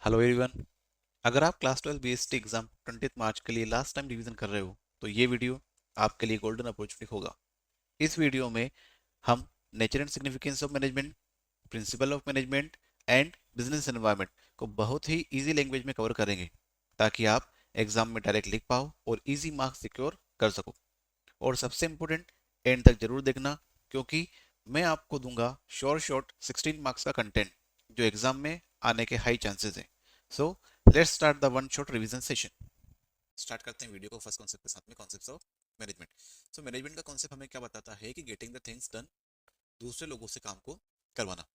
Hello everyone. अगर आप class 12 BST exam 20 मार्च के लिए लास्ट टाइम रिवीजन कर रहे हो तो ये वीडियो आपके लिए गोल्डन अपॉर्चुनिटी होगा। इस वीडियो में हम nature and significance of management, principal of management and business environment को बहुत ही इजी लैंग्वेज में कवर करेंगे ताकि आप एग्जाम में डायरेक्ट लिख पाओ और इजी मार्क्स सिक्योर कर सको। और सबसे इम्पोर्टेंट, एंड तक जरूर देखना, क्योंकि मैं आपको दूंगा शॉर्ट 16 मार्क्स का कंटेंट जो एग्जाम में आने के हाई चांसेस हैं। So let's start the one shot revision session. Start करते हैं वीडियो को फर्स्ट कॉन्सेप्ट के साथ में, concepts of management. So management का कॉन्सेप्ट हमें क्या बताता है कि गेटिंग द थिंग्स डन, दूसरे लोगों से काम को करवाना।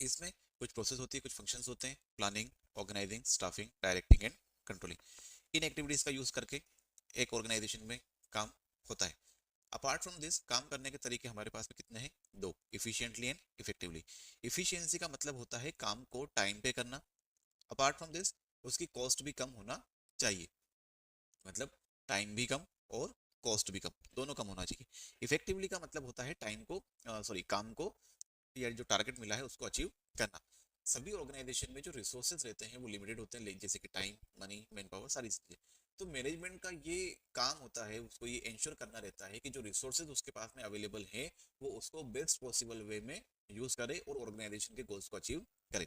इसमें कुछ प्रोसेस होती है, कुछ फंक्शंस होते हैं, planning, organizing, staffing, directing and controlling. इन एक्टिविटीज का यूज करके एक ऑर्गेनाइजेशन में काम होता है। अपार्ट फ्रॉम दिस, काम करने के तरीके हमारे पास में कितने हैं? दो, इफिशिएंटली एंड इफेक्टिवली। इफिशिएंसी का मतलब होता है काम को टाइम पे करना। अपार्ट फ्रॉम दिस, उसकी कॉस्ट भी कम होना चाहिए, मतलब टाइम भी कम और कॉस्ट भी कम, दोनों कम होना चाहिए। इफेक्टिवली का मतलब होता है टाइम को, सॉरी, काम को या जो टारगेट मिला है उसको अचीव करना। सभी ऑर्गेनाइजेशन में जो रिसोर्सेज रहते हैं वो लिमिटेड होते हैं, जैसे कि टाइम, मनी, मैन पावर, सारी चीजें। तो मैनेजमेंट का ये काम होता है, उसको ये इंश्योर करना रहता है कि जो रिसोर्सेज उसके पास में अवेलेबल है वो उसको बेस्ट पॉसिबल वे में यूज करे और ऑर्गेनाइजेशन के गोल्स को अचीव करे।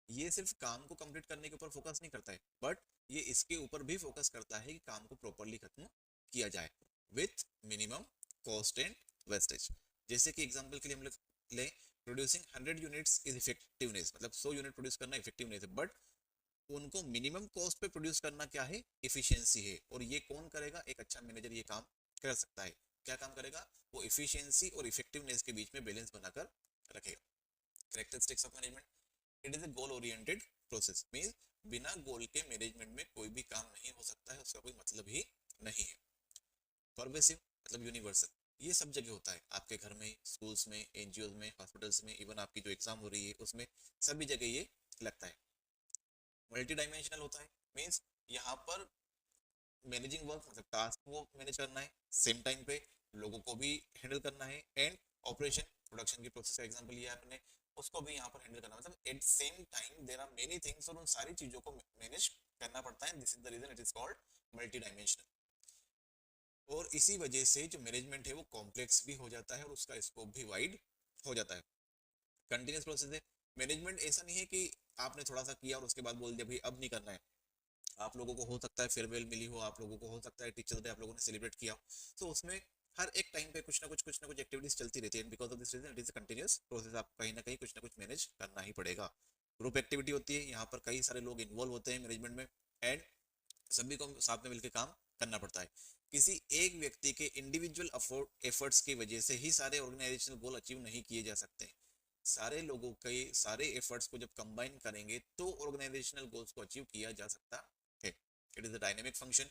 ये सिर्फ काम को कंप्लीट करने के ऊपर फोकस नहीं करता है, बट ये इसके ऊपर भी फोकस करता है कि काम को प्रॉपरली खत्म किया जाए with minimum cost and wastage. जैसे कि एग्जांपल के लिए हम लोग लें, प्रोड्यूसिंग 100 यूनिट्स इज इफेक्टिवनेस, मतलब 100 यूनिट प्रोड्यूस करना इफेक्टिवनेस है, बट उनको मिनिमम कॉस्ट पे प्रोड्यूस करना क्या है? इफिशियंसी है। और ये कौन करेगा? एक अच्छा मैनेजर ये काम कर सकता है। क्या काम करेगा? वो इफिशियंसी और इफेक्टिवनेस के बीच में बैलेंस बनाकर रखेगा। Characteristics of management, it is a goal oriented process, means बिना गोल के मैनेजमेंट में कोई भी काम नहीं हो सकता है, उसका कोई मतलब ही नहीं है। परवेसिव मतलब यूनिवर्सल, ये सब जगह होता है, आपके घर में, स्कूल्स में, एनजीओ में, हॉस्पिटल्स में, इवन आपकी जो एग्जाम हो रही है उसमें, सभी जगह ये लगता है। मल्टी डायमेंशनल होता है, मींस यहाँ पर मैनेजिंग वर्क मतलब टास्क को मैनेज करना है, सेम टाइम पे लोगों को भी हैंडल करना है, एंड ऑपरेशन, प्रोडक्शन की प्रोसेस का एग्जांपल लिया आपने, उसको भी यहाँ पर हैंडल करना, मतलब at same time there are many things और उन सारी चीजों को मैनेज करना पड़ता है। This is the reason it is called multi dimensional. और इसी वजह से जो मैनेजमेंट है वो कॉम्प्लेक्स भी हो जाता है और उसका स्कोप भी वाइड हो जाता है। कंटिन्यूस प्रोसेस है मैनेजमेंट, ऐसा नहीं है कि आपने थोड़ा सा किया और उसके बाद बोल दिया भाई अब नहीं करना है। आप लोगों को हो सकता है फेयरवेल मिली हो, आप लोगों को हो सकता है टीचर्स डे आप लोगों ने सेलिब्रेट किया हो, तो उसमें हर एक टाइम पे कुछ ना कुछ एक्टिविटीज चलती रहती है। Because of this reason it is continuous process, आप कहीं ना कहीं कुछ ना कुछ मैनेज करना ही पड़ेगा। ग्रुप एक्टिविटी होती है, यहाँ पर कई सारे लोग इन्वॉल्व होते हैं मैनेजमेंट में, एंड सभी को साथ में मिलकर काम करना पड़ता है। किसी एक व्यक्ति के इंडिविजुअल एफर्ट्स की वजह से ही सारे ऑर्गेनाइजेशनल गोल अचीव नहीं किए जा सकते। सारे लोगों के सारे एफर्ट्स को जब कंबाइन करेंगे तो ऑर्गेनाइजेशनल गोल्स को अचीव किया जा सकता है। It is a dynamic function,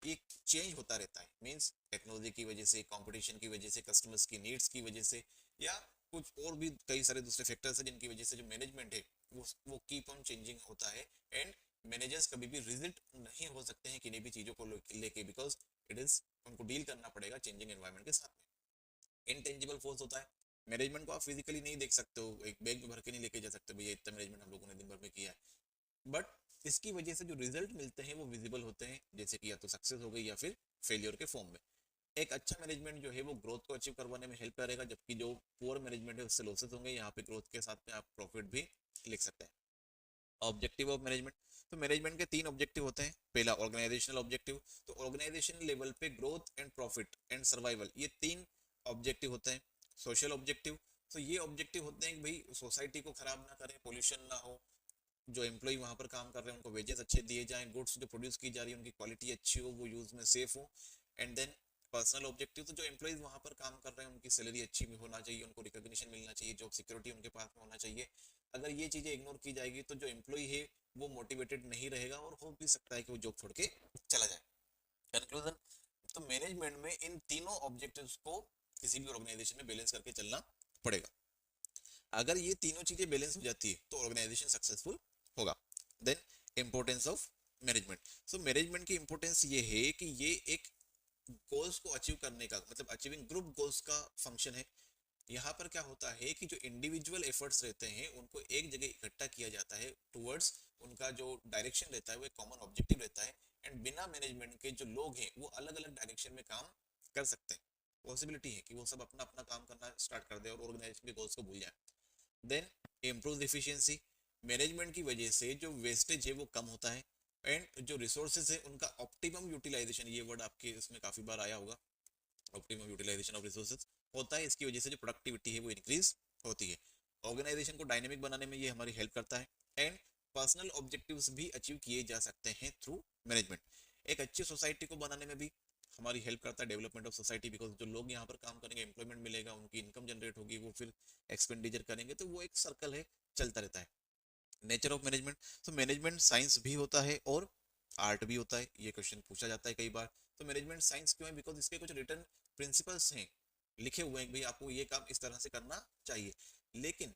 ये चेंज होता रहता है, मींस टेक्नोलॉजी की वजह से, कंपटीशन की वजह से, कस्टमर्स की नीड्स की वजह से, या कुछ और भी कई सारे दूसरे फैक्टर्स हैं जिनकी वजह से जो मैनेजमेंट है वो कीप ऑन चेंजिंग होता है। एंड मैनेजर्स कभी भी रिजिड नहीं हो सकते हैं किन्हीं भी चीजों को लेके, बिकॉज इट इज उनको डील करना पड़ेगा चेंजिंग एनवायरनमेंट के साथ में। इनटेंजिबल फोर्स होता है, मैनेजमेंट को आप फिजिकली नहीं देख सकते हो, एक बैग में भर के नहीं लेके जा सकते भैया इतना मैनेजमेंट हम लोगों ने दिन भर में किया है, बट इसकी वजह से जो रिजल्ट मिलते हैं वो विजिबल होते हैं, जैसे कि या तो सक्सेस हो गई या फिर फेलियर के फॉर्म में। एक अच्छा मैनेजमेंट जो है वो ग्रोथ को अचीव करवाने में हेल्प करेगा, जबकि जो पुअर मैनेजमेंट है उससे लॉसेस होंगे। यहाँ पे ग्रोथ के साथ में आप प्रॉफिट भी लिख सकते हैं। ऑब्जेक्टिव ऑफ मैनेजमेंट, तो मैनेजमेंट के तीन ऑब्जेक्टिव होते हैं। पहला ऑर्गेनाइजेशनल ऑब्जेक्टिव, तो ऑर्गेनाइजेशन लेवल पे growth and profit and survival, ये तीन ऑब्जेक्टिव होते हैं। सोशल ऑब्जेक्टिव, तो ये ऑब्जेक्टिव होते हैं कि भाई सोसाइटी को खराब ना करें, पोल्यूशन ना हो, जो एम्प्लॉय वहां पर काम कर रहे हैं उनको वेजेस अच्छे दिए जाएं, गुड्स जो प्रोड्यूस की जा रही है उनकी क्वालिटी अच्छी हो, वो यूज में सेफ हो। एंड देन पर्सनल ऑब्जेक्टिव, तो जो एम्प्लॉयज वहां पर काम कर रहे हैं उनकी सैलरी अच्छी भी होना चाहिए, उनको रिकॉग्निशन मिलना चाहिए, जॉब सिक्योरिटी उनके पास में होना चाहिए। अगर ये चीजें इग्नोर की जाएगी तो जो एम्प्लॉय है वो मोटिवेटेड नहीं रहेगा और हो भी सकता है कि वो जॉब छोड़ के चला जाए। कंक्लूजन, तो मैनेजमेंट में इन तीनों ऑब्जेक्टिव्स को किसी भी ऑर्गेनाइजेशन में बैलेंस करके चलना पड़ेगा। अगर ये तीनों चीजें बैलेंस हो जाती है तो ऑर्गेनाइजेशन सक्सेसफुल होगा। Then importance of management, so management की इंपॉर्टेंस ये है कि ये एक गोल्स को अचीव करने का, मतलब अचीविंग ग्रुप गोल्स का फंक्शन है। यहाँ पर क्या होता है कि जो इंडिविजुअल एफर्ट्स रहते हैं उनको एक जगह इकट्ठा किया जाता है टुवर्ड्स उनका जो डायरेक्शन रहता है वो एक कॉमन ऑब्जेक्टिव रहता है, एंड बिना मैनेजमेंट के जो लोग हैं वो अलग अलग डायरेक्शन में काम कर सकते हैं। पॉसिबिलिटी है कि वो सब अपना अपना काम करना स्टार्ट कर दे और ऑर्गेनाइजेशन के गोल्स को भूल जाए। देन इम्प्रूव एफिशिएंसी, मैनेजमेंट की वजह से जो वेस्टेज है वो कम होता है, एंड जो रिसोर्सेज है उनका ऑप्टिमम यूटिलाइजेशन, ये वर्ड आपके इसमें काफी बार आया होगा, ऑप्टिमम यूटिलाइजेशन ऑफ रिसोर्सेज होता है। इसकी वजह से जो प्रोडक्टिविटी है वो इंक्रीज होती है। ऑर्गेनाइजेशन को डायनेमिक बनाने में ये हमारी हेल्प करता है, एंड पर्सनल ऑब्जेक्टिव्स भी अचीव किए जा सकते हैं थ्रू मैनेजमेंट। एक अच्छी सोसाइटी को बनाने में भी हमारी हेल्प करता है डेवलपमेंट ऑफ सोसाइटी, बिकॉज जो लोग यहाँ पर काम करेंगे एम्प्लॉयमेंट मिलेगा, उनकी इनकम जनरेट होगी, वो फिर एक्सपेंडिचर करेंगे, तो वो एक सर्कल है, चलता रहता है। नेचर ऑफ मैनेजमेंट, तो मैनेजमेंट साइंस भी होता है और आर्ट भी होता है, ये क्वेश्चन पूछा जाता है कई बार। तो मैनेजमेंट साइंस क्यों है? बिकॉज इसके कुछ रिटर्न प्रिंसिपल्स हैं, लिखे हुए हैं कि भाई आपको ये काम इस तरह से करना चाहिए, लेकिन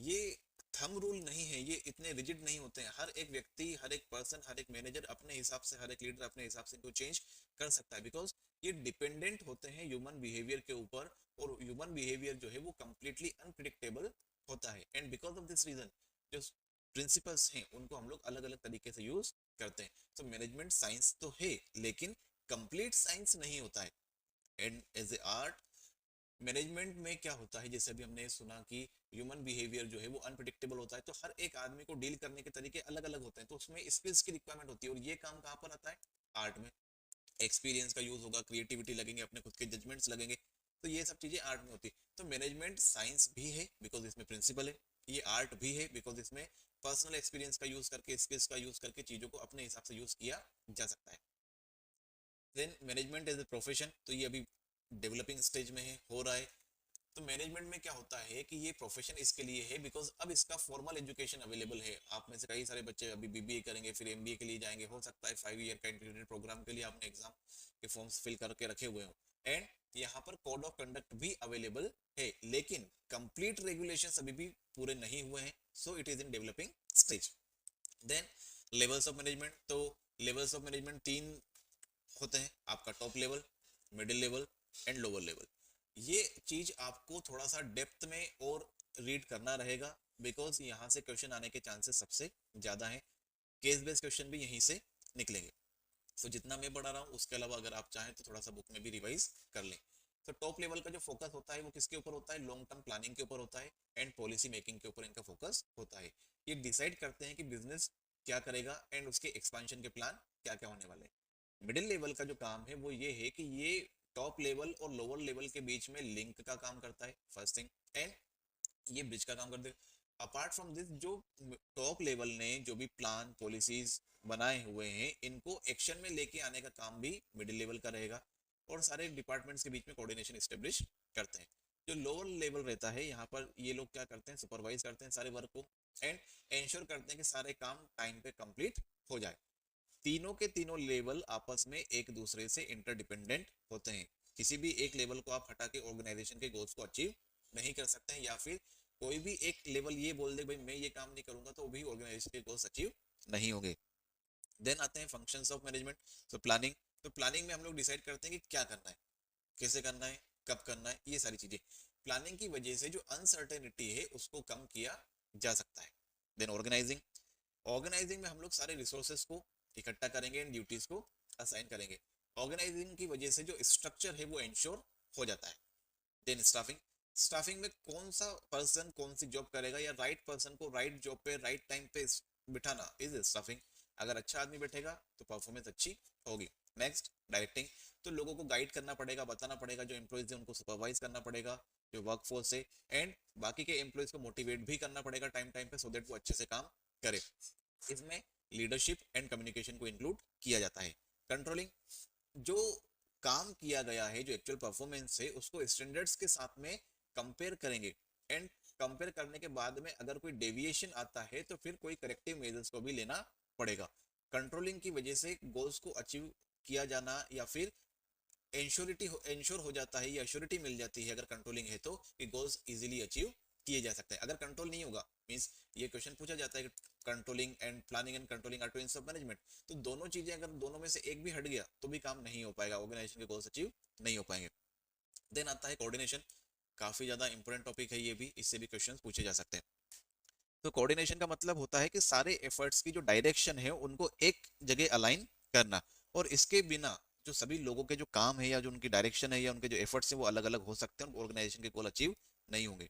ये थंब रूल नहीं है, ये इतने रिजिड नहीं होते हैं। हर एक व्यक्ति, हर एक पर्सन, हर एक मैनेजर अपने हिसाब से, हर एक लीडर अपने हिसाब से इनको चेंज कर सकता है, बिकॉज ये डिपेंडेंट होते हैं ह्यूमन बिहेवियर के ऊपर, और ह्यूमन बिहेवियर जो है वो कंप्लीटली अनप्रिडिक्टेबल होता है, and because of this reason जो प्रिंसिपल्स हैं उनको हम लोग अलग अलग तरीके से यूज करते हैं। तो मैनेजमेंट साइंस तो है लेकिन कंप्लीट साइंस नहीं होता है। And as a art, management में क्या होता है, जैसे अभी हमने सुना कि ह्यूमन बिहेवियर जो है वो अनप्रिडिक्टेबल होता है, तो हर एक आदमी को डील करने के तरीके अलग अलग होते हैं, तो उसमें स्किल्स की रिक्वायरमेंट होती है, और ये काम कहाँ पर आता है? आर्ट में। एक्सपीरियंस का यूज होगा, क्रिएटिविटी लगेंगे, अपने खुद के जजमेंट्स लगेंगे, तो ये सब चीजें आर्ट में होती है। तो मैनेजमेंट साइंस भी है बिकॉज इसमें प्रिंसिपल है, ये आर्ट भी है बिकॉज इसमें पर्सनल एक्सपीरियंस का यूज करके, स्किल्स का यूज करके चीजों को अपने हिसाब से यूज किया जा सकता है। Then management as a profession, तो ये अभी डेवलपिंग स्टेज में है, हो रहा है। तो मैनेजमेंट में क्या होता है कि ये प्रोफेशन इसके लिए है बिकॉज अब इसका फॉर्मल एजुकेशन अवेलेबल है। आप में से कई सारे बच्चे अभी बीबीए करेंगे, फिर एमबीए के लिए जाएंगे, हो सकता है 5 ईयर का इंटीग्रेटेड प्रोग्राम के लिए आपने एग्जाम के फॉर्म्स फिल करके रखे हुए हो, एंड यहाँ पर कोड ऑफ कंडक्ट भी अवेलेबल है, लेकिन कंप्लीट रेगुलेशंस अभी भी पूरे नहीं हुए हैं, so it is in developing stage. Then levels of management, तो लेवल्स ऑफ मैनेजमेंट तीन होते हैं, आपका top level, middle level and lower level. ये चीज आपको थोड़ा सा डेप्थ में और रीड करना रहेगा, बिकॉज यहाँ से क्वेश्चन आने के चांसेस सबसे ज्यादा हैं। केस बेस्ड क्वेश्चन भी यहीं से निकलेंगे। तो जितना मैं पढ़ा रहा हूँ उसके अलावा अगर आप चाहें तो थोड़ा सा बुक में भी रिवाइज कर लें। तो टॉप लेवल का जो फोकस होता है वो किसके ऊपर होता है? लॉन्ग टर्म प्लानिंग के ऊपर होता है, एंड पॉलिसी मेकिंग के ऊपर इनका फोकस होता है। ये डिसाइड करते हैं कि बिजनेस क्या करेगा एंड उसके एक्सपांशन के प्लान क्या क्या होने वाले हैं। मिडिल लेवल का जो काम है वो ये है कि ये टॉप लेवल और लोअर लेवल के बीच में लिंक का काम करता है, फर्स्ट थिंग, एंड ये ब्रिज का काम करते हैं। अपार्ट फ्रॉम दिस, जो टॉप लेवल ने जो भी प्लान पॉलिसीज बनाए हुए हैं इनको एक्शन में लेके आने का काम भी मिडिल लेवल का रहेगा, और सारे डिपार्टमेंट्स के बीच में कोऑर्डिनेशन एस्टेब्लिश करते हैं। जो लोअर लेवल रहता है यहाँ पर ये लोग क्या करते हैं? सुपरवाइज करते हैं सारे वर्क को, एंड इंश्योर करते हैं कि सारे काम टाइम पे कंप्लीट हो जाए। तीनों के तीनों लेवल आपस में एक दूसरे से इंटरडिपेंडेंट होते हैं। किसी भी एक लेवल को आप हटा के ऑर्गेनाइजेशन के गोल्स को अचीव नहीं कर सकते हैं, या फिर कोई भी एक लेवल ये बोल दे भाई मैं ये काम नहीं करूंगा तो भी ऑर्गेनाइजेशन के गोल्स अचीव नहीं होंगे। देन आते हैं फंक्शंस ऑफ मैनेजमेंट। तो प्लानिंग, तो प्लानिंग में हम लोग डिसाइड करते हैं कि क्या करना है, कैसे करना है, कब करना है, ये सारी चीजें। प्लानिंग की वजह से जो अनसर्टेनिटी है उसको कम किया जा सकता है। देन ऑर्गेनाइजिंग, ऑर्गेनाइजिंग में हम लोग सारे रिसोर्सेस को इकट्ठा करेंगे एंड ड्यूटीज को असाइन करेंगे। ऑर्गेनाइजिंग की वजह से जो स्ट्रक्चर है वो इंश्योर हो जाता है। देन स्टाफिंग, स्टाफिंग में कौन सा पर्सन कौन सी जॉब करेगा, या राइट पर्सन को राइट जॉब पे राइट टाइम पे बिठाना इज स्टाफिंग। अगर अच्छा आदमी बैठेगा तो परफॉर्मेंस अच्छी होगी। नेक्स्ट डायरेक्टिंग, तो लोगों को गाइड करना पड़ेगा, बताना पड़ेगा, जो एम्प्लॉइज है उनको सुपरवाइज करना पड़ेगा, जो वर्कफोर्स है, एंड बाकी के एम्प्लॉइज को मोटिवेट भी करना पड़ेगा टाइम टाइम पे, सो दैट वो अच्छे से काम करे। इसमें लीडरशिप एंड कम्युनिकेशन को इंक्लूड किया जाता है। कंट्रोलिंग, जो काम किया गया है, जो एक्चुअल परफॉर्मेंस है उसको स्टैंडर्ड्स के साथ में कंपेयर करेंगे, एंड कंपेयर करने के बाद में अगर कोई डेविएशन आता है तो फिर कोई करेक्टिव मेजर्स को भी लेना पड़ेगा। कंट्रोलिंग की वजह से गोल्स को अचीव किया जाना, या फिर इंश्योर हो जाता है, या अश्योरिटी मिल जाती है अगर कंट्रोलिंग है तो, कि गोल्स इजीली अचीव किए जा सकते हैं। अगर कंट्रोल नहीं होगा, मींस ये क्वेश्चन पूछा जाता है कि controlling and planning and controlling are two of management, तो दोनों चीजें अगर दोनों में से एक भी हट गया तो भी काम नहीं हो पाएगा, ऑर्गेनाइजेशन के गोल्स अचीव नहीं हो पाएंगे। देन आता है कोऑर्डिनेशन, काफी ज्यादा इंपॉर्टेंट टॉपिक है ये भी, इससे भी क्वेश्चन पूछे जा सकते हैं। तो कोऑर्डिनेशन का मतलब होता है कि सारे एफर्ट्स की जो डायरेक्शन है उनको एक जगह अलाइन करना, और इसके बिना जो सभी लोगों के जो काम है या जो उनकी डायरेक्शन है या उनके जो एफर्ट्स है वो अलग अलग हो सकते हैं, ऑर्गेनाइजेशन के गोल अचीव नहीं होंगे।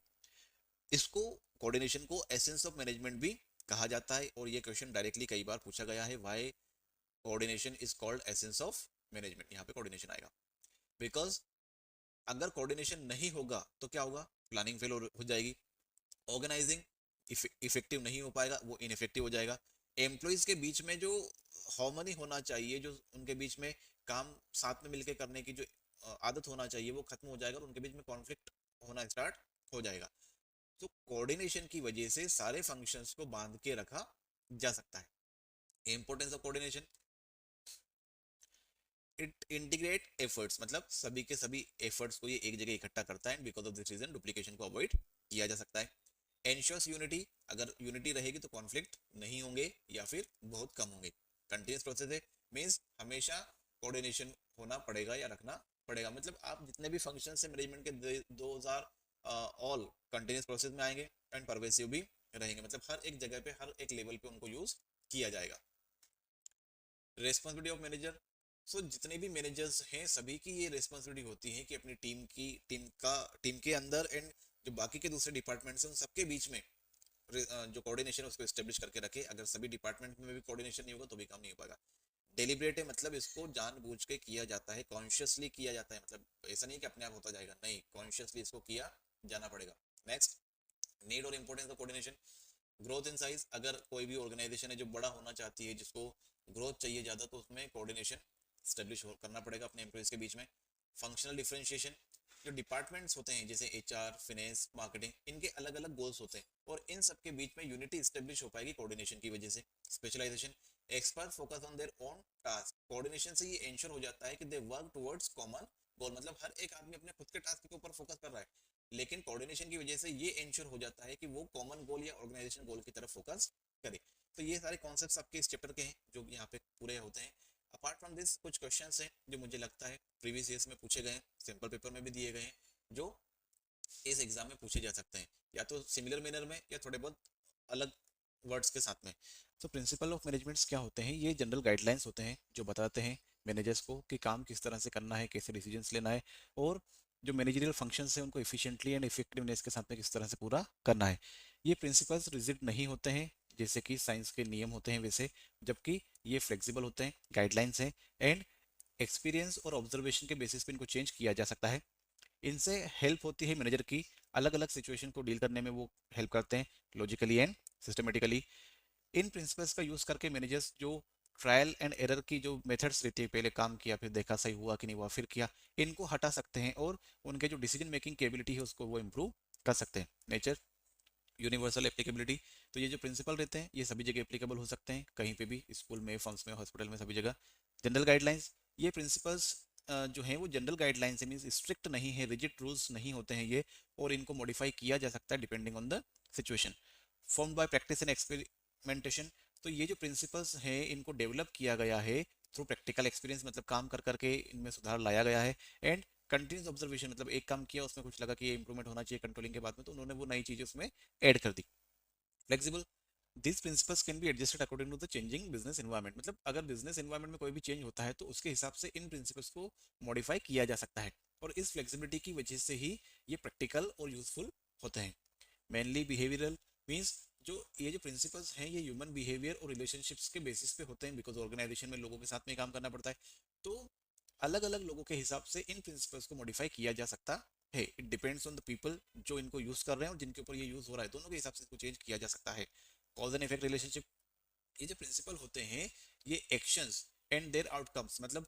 इसको कोऑर्डिनेशन को एसेंस ऑफ मैनेजमेंट भी कहा जाता है, और ये क्वेश्चन डायरेक्टली कई बार पूछा गया है, why coordination is called essence of management. यहाँ पे कोऑर्डिनेशन आएगा बिकॉज अगर कोऑर्डिनेशन नहीं होगा तो क्या होगा, प्लानिंग फेल हो जाएगी, ऑर्गेनाइजिंग इफेक्टिव नहीं हो पाएगा, वो इनफेक्टिव हो जाएगा, एम्प्लॉइज के बीच में जो हार्मनी होना चाहिए, जो उनके बीच में काम साथ में मिलकर करने की जो आदत होना चाहिए वो खत्म हो जाएगा, और उनके बीच में कॉन्फ्लिक्ट होना स्टार्ट हो जाएगा। तो कोऑर्डिनेशन की वजह से सारे फंक्शंस को बांध के रखा जा सकता है। Importance of coordination, it integrate efforts, मतलब सभी के सभी एफर्ट्स को ये एक जगह इकट्ठा करता है, because of this reason duplication को अवॉइड किया जा सकता है। एंश्योर्स यूनिटी, अगर यूनिटी रहेगी तो कॉन्फ्लिक्ट नहीं होंगे या फिर बहुत कम होंगे। कंटिन्यूस प्रोसेस है, मींस हमेशा कोऑर्डिनेशन होना पड़ेगा या रखना पड़ेगा, मतलब आप जितने भी फंक्शन है मैनेजमेंट के 2000 ऑल कंटिन्यूस प्रोसेस में आएंगे एंड परवेसिव भी रहेंगे, मतलब हर एक जगह पे हर एक लेवल पे उनको यूज किया जाएगा। रेस्पॉन्सिबिलिटी ऑफ मैनेजर, सो जितने भी मैनेजर्स हैं सभी की ये रेस्पॉन्सिबिलिटी होती है कि अपनी टीम के अंदर एंड जो बाकी के दूसरे डिपार्टमेंट्स हैं उन सबके बीच में जो कोऑर्डिनेशन है उसको एस्टेब्लिश करके रखे। अगर सभी डिपार्टमेंट में भी कोऑर्डिनेशन नहीं होगा तो भी काम नहीं हो पाएगा। डेलिब्रेट है, मतलब इसको जानबूझ के किया जाता है, कॉन्शियसली किया जाता है, मतलब ऐसा नहीं कि अपने आप होता जाएगा, नहीं, कॉन्शियसली इसको किया जाना पड़ेगा। नेक्स्ट, नीड और importance of coordination, growth in size, अगर कोई भी ऑर्गेनाइजेशन है जो बड़ा होना चाहती है, जिसको ग्रोथ चाहिए ज्यादा, तो उसमें कोऑर्डिनेशन स्टेब्लिश करना पड़ेगा अपने एम्प्लॉइज के बीच में। फंक्शनल डिफरेंशिएशन, जो डिपार्टमेंट्स होते हैं जैसे एचआर, फाइनेंस, मार्केटिंग, इनके अलग अलग गोल्स होते हैं और इन सब के बीच में यूनिटी स्टेब्लिश हो पाएगी कोऑर्डिनेशन की वजह से। Specialization, expert focus on their own task, coordination से ये इंश्योर हो जाता है कि they work towards common goal, मतलब हर एक आदमी अपने खुद के टास्क के ऊपर फोकस कर रहा है, लेकिन कोऑर्डिनेशन की वजह से ये इंश्योर हो जाता है कि वो कॉमन गोल या ऑर्गेनाइजेशन गोल की तरफ फोकस करे। तो ये सारे कॉन्सेप्ट्स आपके इस चैप्टर के हैं जो यहाँ पे पूरे होते हैं। अपार्ट फ्रॉम दिस कुछ क्वेश्चंस हैं जो मुझे लगता है प्रीवियस ईयर्स में पूछे गए हैं, सिंपल पेपर में भी दिए गए हैं, जो इस एग्जाम में पूछे जा सकते हैं, या तो सिमिलर मैनर में या थोड़े बहुत अलग वर्ड्स के साथ में। तो प्रिंसिपल ऑफ मैनेजमेंट्स क्या होते हैं, ये जनरल गाइडलाइंस होते हैं जो बताते हैं मैनेजर्स को कि काम किस तरह से करना है, कैसे डिसीजंस लेना है, और जो मैनेजरियल फंक्शंस हैं उनको इफिशिएंटली एंड इफेक्टिवनेस के साथ में किस तरह से पूरा करना है। ये प्रिंसिपल्स रिजिड नहीं होते हैं जैसे कि साइंस के नियम होते हैं वैसे, जबकि ये फ्लेक्सिबल होते हैं, गाइडलाइंस हैं, एंड एक्सपीरियंस और ऑब्जर्वेशन के बेसिस पे इनको चेंज किया जा सकता है। इनसे हेल्प होती है मैनेजर की अलग अलग सिचुएशन को डील करने में, वो हेल्प करते हैं logically and systematically. In principles का यूज करके मैनेजर्स जो ट्रायल एंड एरर की जो मेथड्स रहती है, पहले काम किया फिर देखा सही हुआ कि नहीं हुआ फिर किया, इनको हटा सकते हैं और उनके जो डिसीजन मेकिंग कैपेबिलिटी है उसको वो इम्प्रूव कर सकते हैं। नेचर, यूनिवर्सल एप्लीकेबिलिटी, तो ये जो प्रिंसिपल रहते हैं ये सभी जगह एप्लीकेबल हो सकते हैं, कहीं पे भी, स्कूल में, फर्म्स में, हॉस्पिटल में, सभी जगह। जनरल गाइडलाइंस, ये प्रिंसिपल्स जो हैं वो जनरल गाइडलाइंस है, मींस स्ट्रिक्ट नहीं है, रिजिड रूल्स नहीं होते हैं ये, और इनको मॉडिफाई किया जा सकता है depending on the situation. Formed by practice and experimentation, तो ये जो प्रिंसिपल्स हैं इनको डेवलप किया गया है थ्रू प्रैक्टिकल एक्सपीरियंस, मतलब काम कर करके इनमें सुधार लाया गया है, एंड कंटिन्यूस ऑब्जर्वेशन, मतलब एक काम किया उसमें कुछ लगा कि ये इंप्रूवमेंट होना चाहिए कंट्रोलिंग के बाद में, तो उन्होंने वो नई चीजें उसमें ऐड कर दी। Flexible, these principles can be adjusted according to the changing business environment, मतलब अगर बिजनेस एनवायरनमेंट में कोई भी चेंज होता है तो उसके हिसाब से इन प्रिंसिपल्स को मॉडिफाई किया जा सकता है, और इस फ्लेक्सिबिलिटी की वजह से ही ये प्रैक्टिकल और यूजफुल होते हैं। मेनली बिहेवियरल, मींस जो ये जो प्रिंसिपल्स हैं ये ह्यूमन बिहेवियर और रिलेशनशिप्स के बेसिस पे होते हैं, बिकॉज ऑर्गेनाइजेशन में लोगों के साथ में काम करना पड़ता है, तो अलग अलग लोगों के हिसाब से इन प्रिंसिपल्स को मॉडिफाई किया जा सकता है। It depends on the people जो इनको यूज कर रहे हैं और जिनके ऊपर ये यूज हो रहा है, दोनों के हिसाब से इसको चेंज किया जा सकता है। कॉज एंड इफेक्ट रिलेशनशिप, ये जो प्रिंसिपल होते हैं ये एक्शंस एंड देयर आउटकम्स, मतलब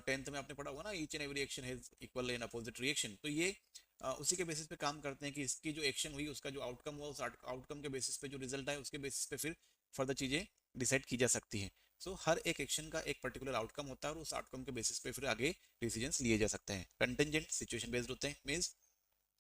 10th में आपने पढ़ा होगा ना, each and every action has equal and opposite reaction, तो ये उसी के बेसिस पे काम करते हैं कि इसकी जो एक्शन हुई उसका जो आउटकम हुआ, उस आउटकम के बेसिस पे जो रिजल्ट आए उसके बेसिस पे फिर फर्दर चीजें डिसाइड की जा सकती हैं। सो हर एक एक्शन का एक पर्टिकुलर आउटकम होता है और उस आउटकम के बेसिस पे फिर आगे डिसीजंस लिए जा सकते हैं। कंटेंजेंट, सिचुएशन बेस्ड होते हैं, means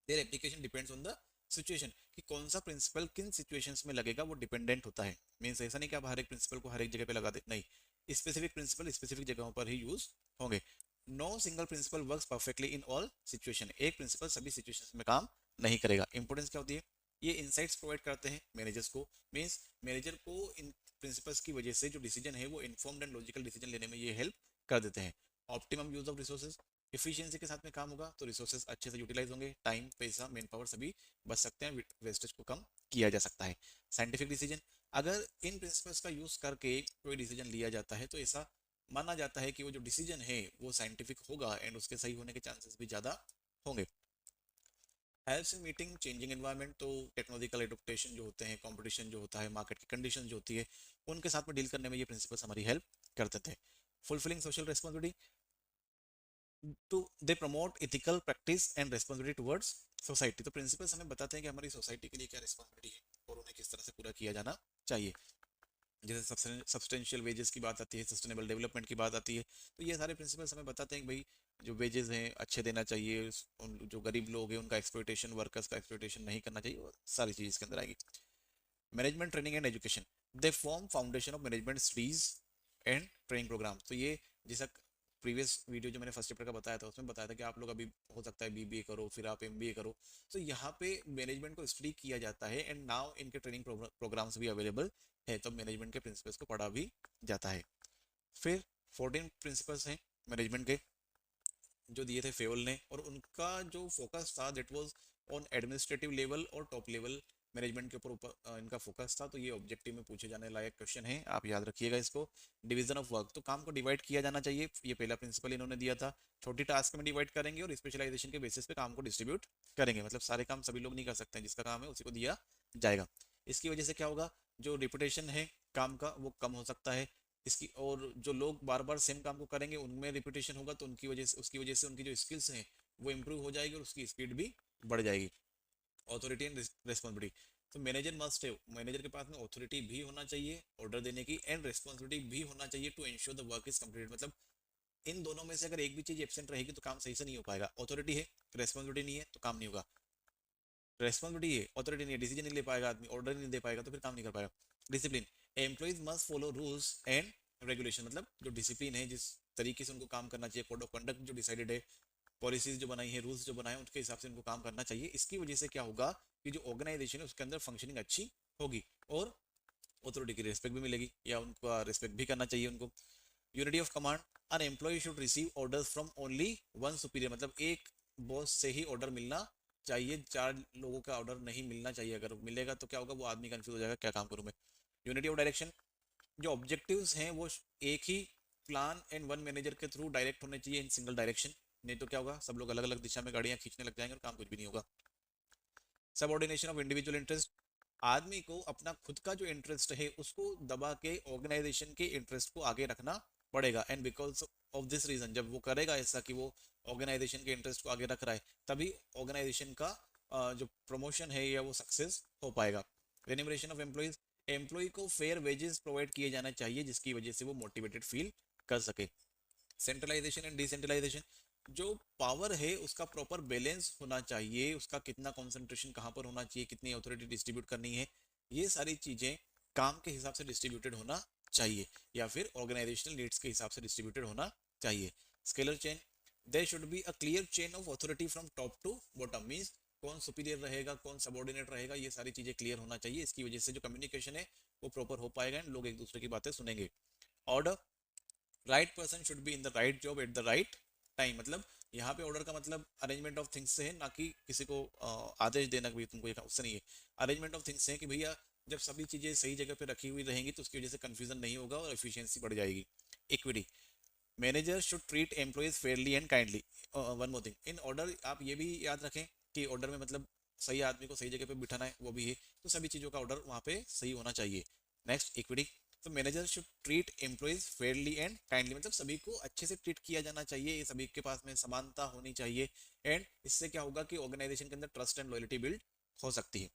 their application depends on the situation, कि कौन सा प्रिंसिपल किन सिचुएशंस में लगेगा वो डिपेंडेंट होता है। मींस ऐसा नहीं कि आप हर एक प्रिंसिपल को हर एक जगह पे लगा दे, नहीं, स्पेसिफिक प्रिंसिपल स्पेसिफिक जगहों पर ही यूज होंगे। No single principle works perfectly in all situation, एक प्रिंसिपल सभी सिचुएशंस में काम नहीं करेगा। इंपॉर्टेंस क्या होती है, ये इनसाइट्स प्रोवाइड करते हैं मैनेजर्स को, मींस मैनेजर को इन प्रिंसिपल्स की वजह से जो डिसीजन है वो इन्फॉर्म्ड एंड लॉजिकल डिसीजन लेने में ये हेल्प कर देते हैं। Optimum use of resources, efficiency के साथ में काम होगा तो रिसोर्सेज अच्छे से यूटिलाइज होंगे, टाइम, पैसा, मैन पावर सभी बच सकते हैं, वेस्टेज को कम किया जा सकता है। साइंटिफिक डिसीजन, अगर इन प्रिंसिपल्स का यूज करके कोई डिसीजन लिया जाता है तो ऐसा माना जाता है कि वो जो डिसीजन है वो साइंटिफिक होगा एंड उसके सही होने के चांसेस भी ज़्यादा होंगे। Helps in meeting changing environment, तो टेक्नोलॉजिकल एडोप्टेशन जो होते हैं, कंपटीशन जो होता है, मार्केट की कंडीशन जो होती है, उनके साथ में डील करने में ये प्रिंसिपल्स हमारी हेल्प करते थे। Fulfilling social responsibility, to they promote ethical practice and responsibility towards society, तो प्रिंसिपल्स हमें बताते हैं कि हमारी सोसाइटी के लिए क्या रिस्पॉन्सिबिलिटी है और उन्हें किस तरह से पूरा किया जाना चाहिए। जैसे सब्सटेंशियल वेजेस की बात आती है, सस्टेनेबल डेवलपमेंट की बात आती है, तो ये सारे प्रिंसिपल्स हमें बताते हैं कि भाई जो वेजेस हैं अच्छे देना चाहिए, जो गरीब लोग हैं उनका एक्सप्लॉयटेशन, वर्कर्स का एक्सप्लॉयटेशन नहीं करना चाहिए, वो सारी चीज़ इसके अंदर आएगी। Management training and education, they form foundation of management studies and training program, तो ये जैसा प्रीवियस वीडियो जो मैंने फर्स्ट चैप्टर का बताया था उसमें बताया था कि आप लोग अभी हो सकता है बीबीए करो फिर आप एमबीए करो, तो यहाँ पे मैनेजमेंट को स्टडी किया जाता है एंड नाउ इनके ट्रेनिंग प्रोग्राम्स भी अवेलेबल है, तो मैनेजमेंट के प्रिंसिपल्स को पढ़ा भी जाता है। फिर 14 प्रिंसिपल्स हैं मैनेजमेंट के जो दिए थे फेवल ने, और उनका जो फोकस था that was on administrative level और टॉप लेवल मैनेजमेंट के ऊपर इनका फोकस था, तो ये ऑब्जेक्टिव में पूछे जाने लायक क्वेश्चन है, आप याद रखिएगा इसको। डिवीजन ऑफ वर्क, तो काम को डिवाइड किया जाना चाहिए, ये पहला प्रिंसिपल इन्होंने दिया था, छोटी टास्क में डिवाइड करेंगे और स्पेशलाइजेशन के बेसिस पे काम को डिस्ट्रीब्यूट करेंगे, मतलब सारे काम सभी लोग नहीं कर सकते हैं, जिसका काम है उसी को दिया जाएगा। इसकी वजह से क्या होगा, जो रिपुटेशन है काम का वो कम हो सकता है इसकी, और जो लोग बार बार सेम काम को करेंगे उनमें रिपीटेशन होगा तो उनकी वजह से, उसकी वजह से उनकी जो स्किल्स हैं वो इम्प्रूव हो जाएगी और उसकी स्पीड भी बढ़ जाएगी। ऑथोरिटी एंड रेस्पॉन्सिबिलिटी, तो मैनेजर मस्ट है, मैनेजर के पास में ऑथोरिटी भी होना चाहिए ऑर्डर देने की एंड रेस्पॉन्सिबिलिटी भी होना चाहिए to ensure the work is completed, मतलब इन दोनों में से अगर एक भी चीज एब्सेंट रहेगी तो काम सही से नहीं हो पाएगा। ऑथोरिटी है, रेस्पॉन्सिबिलिटी नहीं है तो काम नहीं होगा, रेस्पॉन्सिबिलिटी है, ऑथोरिटी नहीं है, डिसीजन नहीं ले पाएगा आदमी, ऑर्डर नहीं दे पाएगा तो फिर काम नहीं कर पाएगा। Discipline, employees must follow rules and regulation, मतलब जो डिसिप्लिन है, जिस तरीके से उनको काम करना चाहिए, कोड ऑफ कंडक्ट जो डिसाइडेड है, पॉलिसीज जो बनाई है, रूल्स जो बनाए हैं, उनके हिसाब से उनको काम करना चाहिए। इसकी वजह से क्या होगा कि जो ऑर्गेनाइजेशन है उसके अंदर फंक्शनिंग अच्छी होगी और ऑथोरिटी की रिस्पेक्ट भी मिलेगी या उनका रिस्पेक्ट भी करना चाहिए उनको। Unity of command, an employee should receive orders from only one superior, मतलब एक बॉस से ही ऑर्डर मिलना चाहिए, चार लोगों का ऑर्डर नहीं मिलना चाहिए, अगर मिलेगा तो क्या होगा, वो आदमी कंफ्यूज हो जाएगा क्या काम करूं मैं। यूनिटी ऑफ डायरेक्शन, जो ऑब्जेक्टिव्स हैं वो एक ही प्लान एंड वन मैनेजर के थ्रू डायरेक्ट होने चाहिए इन सिंगल डायरेक्शन, नहीं तो क्या होगा सब लोग अलग अलग दिशा में गाड़ियां खींचने लग जाएंगे और काम कुछ भी नहीं होगा। सबऑर्डिनेशन ऑफ इंडिविजुअल इंटरेस्ट, आदमी को अपना खुद का जो इंटरेस्ट है उसको दबा के ऑर्गेनाइजेशन के इंटरेस्ट को आगे रखना पड़ेगा, and because of this reason जब वो करेगा ऐसा कि वो ऑर्गेनाइजेशन के इंटरेस्ट को आगे रख रहा है तभी ऑर्गेनाइजेशन का जो प्रमोशन है या वो सक्सेस हो पाएगा। रेन्यूमरेशन ऑफ एम्प्लॉइज, एम्प्लॉय को फेयर वेजेस प्रोवाइड किए जाना चाहिए जिसकी वजह से वो मोटिवेटेड फील कर सके। सेंट्रलाइजेशन एंड डिसेंट्रलाइजेशन, जो पावर है उसका प्रॉपर बैलेंस होना चाहिए, उसका कितना कंसंट्रेशन कहाँ पर होना चाहिए, कितनी अथॉरिटी डिस्ट्रीब्यूट करनी है, ये सारी चीजें काम के हिसाब से डिस्ट्रीब्यूटेड होना चाहिए या फिर ऑर्गेनाइजेशनल नीड्स के हिसाब से डिस्ट्रीब्यूटेड होना चाहिए। Scalar chain, there should be a clear chain of authority from top to bottom, means कौन सुपीरियर रहेगा कौन सबऑर्डिनेट रहेगा ये सारी चीजें क्लियर होना चाहिए, इसकी वजह से जो कम्युनिकेशन है वो प्रॉपर हो पाएगा एंड लोग एक दूसरे की बातें सुनेंगे। Order, right person should be in the right job at the right time, मतलब यहाँ पे ऑर्डर का मतलब अरेंजमेंट ऑफ थिंग्स से है, ना कि किसी को आदेश देना कि तुमको ये उससे नहीं है। अरेंजमेंट ऑफ थिंग्स है कि भैया जब सभी चीजें सही जगह पे रखी हुई रहेंगी तो उसकी वजह से कंफ्यूजन नहीं होगा और एफिशिएंसी बढ़ जाएगी। Equity, manager should treat employees Fairlie and kindly. One more thing, in order आप ये भी याद रखें कि ऑर्डर में मतलब सही आदमी को सही जगह पे बिठाना है वो भी है, तो सभी चीज़ों का ऑर्डर वहाँ पे सही होना चाहिए। नेक्स्ट इक्विटी, तो manager should treat employees Fairlie and kindly, मतलब सभी को अच्छे से ट्रीट किया जाना चाहिए, सभी के पास में समानता होनी चाहिए एंड इससे क्या होगा कि ऑर्गेनाइजेशन के अंदर ट्रस्ट एंड लॉयल्टी बिल्ड हो सकती है।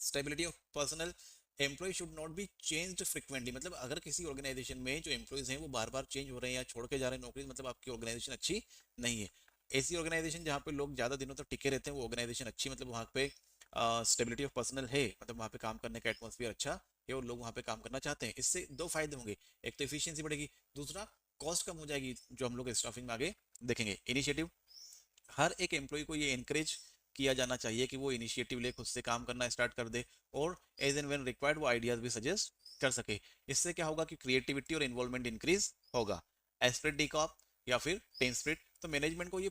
Stability of personnel, employee should not be changed frequently, मतलब अगर किसी ऑर्गेनाइजेशन में जो एम्प्लॉयज हैं वो बार बार चेंज हो रहे हैं या छोड़ के जा रहे हैं नौकरी, मतलब आपकी ऑर्गेनाइजेशन अच्छी नहीं है। ऐसी ऑर्गेनाइजेशन जहाँ पे लोग ज्यादा दिनों तक टिके रहते हैं वो ऑर्गेनाइजेशन अच्छी, मतलब वहाँ पे स्टेबिलिटी ऑफ पर्सनल है, मतलब वहाँ पे काम करने का एटमोसफियर अच्छा है और लोग वहाँ पे काम करना चाहते हैं। इससे दो फायदे होंगे, एक तो एफिशिएंसी बढ़ेगी, दूसरा कॉस्ट कम हो जाएगी जो हम लोग स्टाफिंग में आगे देखेंगे। इनिशिएटिव, हर एक एम्प्लॉय को ये एनकरेज किया जाना चाहिए कि वो इनिशिएटिव ले, खुद से काम करना स्टार्ट कर दे और एज एंड व्हेन रिक्वायर्ड वो आइडियाज भी सजेस्ट कर सके। इससे क्या होगा कि क्रिएटिविटी और इन्वॉल्वमेंट इंक्रीज होगा। एस्पिरिट डीकॉप या फिर टीम स्पिरिट, तो मैनेजमेंट को ये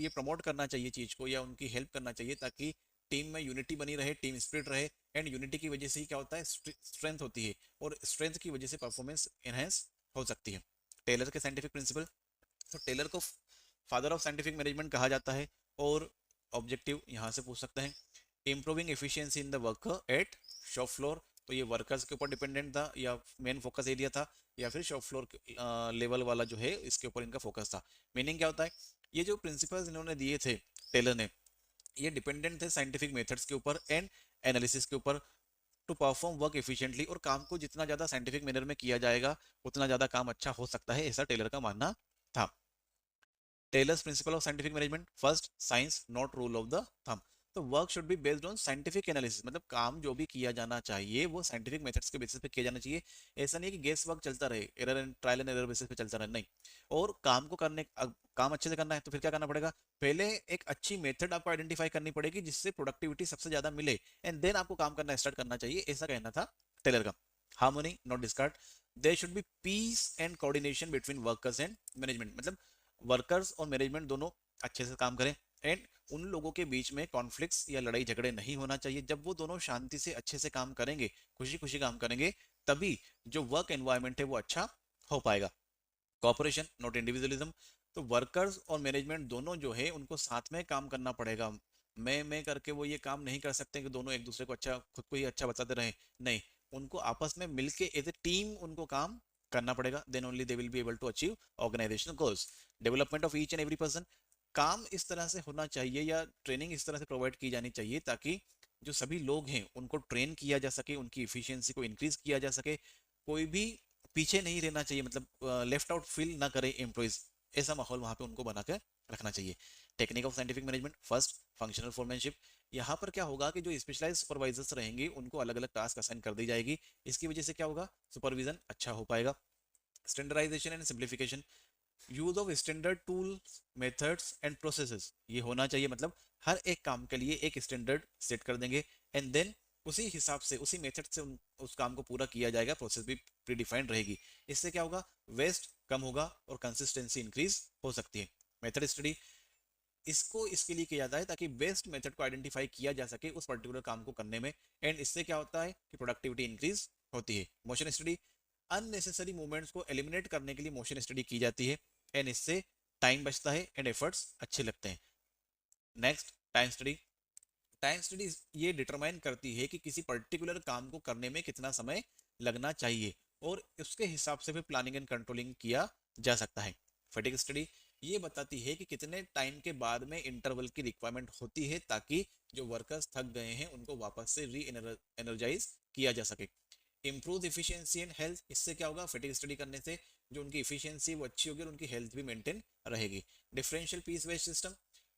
प्रमोट करना चाहिए चीज को, या उनकी हेल्प करना चाहिए ताकि टीम में यूनिटी बनी रहे, टीम स्पिरिट रहे। एंड यूनिटी की वजह से ही क्या होता है, स्ट्रेंथ होती है, और स्ट्रेंथ की वजह से परफॉर्मेंस एनहेंस हो सकती है। टेलर के साइंटिफिक प्रिंसिपल, तो टेलर को फादर ऑफ साइंटिफिक मैनेजमेंट कहा जाता है। और ऑब्जेक्टिव यहाँ से पूछ सकते हैं, improving efficiency in the worker eight shop floor, तो ये वर्कर्स के ऊपर डिपेंडेंट था या मेन फोकस एरिया था, या फिर शॉप फ्लोर लेवल वाला जो है इसके ऊपर इनका फोकस था। मीनिंग क्या होता है, ये जो प्रिंसिपल्स इन्होंने दिए थे टेलर ने, ये डिपेंडेंट थे साइंटिफिक मेथड्स के ऊपर एंड एनालिसिस के ऊपर, टू परफॉर्म वर्क एफिशिएंटली, और काम को जितना ज्यादा साइंटिफिक मैनर में किया जाएगा उतना ज्यादा काम अच्छा हो सकता है, ऐसा टेलर का मानना था। Taylor's principle of scientific management, first science not rule of the thumb, तो work should be based on scientific analysis, मतलब काम जो भी किया जाना चाहिए वो साइंटिफिक मेथड्स के बेसिस पे किया जाना चाहिए। ऐसा नहीं है कि गेस वर्क चलता रहे, error and trial and error basis पे चलता रहे, नहीं। और काम को करने काम अच्छे से करना है तो फिर क्या करना पड़ेगा, पहले एक अच्छी मेथड आपको आइडेंटिफाई करनी पड़ेगी जिससे प्रोडक्टिविटी सबसे ज्यादा मिले, एंड देन आपको काम करना स्टार्ट करना चाहिए, ऐसा कहना था टेलर का। Harmony not discord, there should be peace and coordination between workers and management, मतलब वर्कर्स और मैनेजमेंट दोनों अच्छे से काम करें, एंड उन लोगों के बीच में कॉन्फ्लिक्ट्स या लड़ाई झगड़े नहीं होना चाहिए। जब वो दोनों शांति से अच्छे से काम करेंगे, खुशी खुशी काम करेंगे, तभी जो वर्क एनवायरनमेंट है वो अच्छा हो पाएगा। कॉपरेशन नॉट इंडिविजुअलिज्म, तो वर्कर्स और मैनेजमेंट दोनों जो है उनको साथ में काम करना पड़ेगा। मैं करके वो ये काम नहीं कर सकते कि दोनों एक दूसरे को अच्छा, खुद को ही अच्छा बताते रहे, नहीं, उनको आपस में मिलके एज ए टीम उनको काम करना पड़ेगा, then only they will be able to achieve organizational goals. Development of each and every person, काम इस तरह से होना चाहिए या ट्रेनिंग इस तरह से प्रोवाइड की जानी चाहिए ताकि जो सभी लोग हैं उनको ट्रेन किया जा सके, उनकी इफिशियंसी को इंक्रीज किया जा सके, कोई भी पीछे नहीं रहना चाहिए, मतलब लेफ्ट आउट फील ना करे एम्प्लॉइज, ऐसा माहौल वहां पे उनको बना कर रखना चाहिए। Technique of scientific management, first functional foremanship, यहाँ पर क्या होगा कि जो स्पेशलाइज सुपरवाइजर्स रहेंगे उनको अलग अलग टास्क असाइन कर दी जाएगी, इसकी वजह से क्या होगा, सुपरविजन अच्छा हो पाएगा। Standardization and simplification, use of standard tools methods and processes, ये होना चाहिए, मतलब हर एक काम के लिए एक स्टैंडर्ड सेट कर देंगे, एंड देन उसी हिसाब से उसी मेथड से उस काम को पूरा किया जाएगा, प्रोसेस भी प्री डिफाइंड रहेगी। इससे क्या होगा, वेस्ट कम होगा और कंसिस्टेंसी इंक्रीज हो सकती है। मेथड स्टडी, इसको इसके लिए किया जाता है ताकि बेस्ट मेथड को आइडेंटिफाई किया जा सके उस पर्टिकुलर काम को करने में, एंड इससे क्या होता है कि प्रोडक्टिविटी इंक्रीज होती है। मोशन स्टडी, अननेसेसरी मूवमेंट्स को एलिमिनेट करने के लिए मोशन स्टडी की जाती है, एंड इससे टाइम बचता है एंड एफर्ट्स अच्छे लगते हैं। Next time study, time study ये डिटरमाइन करती है कि किसी पर्टिकुलर काम को करने में कितना समय लगना चाहिए, और उसके हिसाब से फिर प्लानिंग एंड कंट्रोलिंग किया जा सकता है। फटीग स्टडी ये बताती है कि कितने टाइम के बाद में इंटरवल की रिक्वायरमेंट होती है ताकि जो वर्कर्स थक गए हैं उनको वापस से री एनर्जाइज किया जा सके। इम्प्रूव इफिशियंसी एंड हेल्थ, इससे क्या होगा, फटीग स्टडी करने से जो उनकी इफिशियंसी वो अच्छी होगी और उनकी हेल्थ भी मेंटेन रहेगी। Differential piece wage system,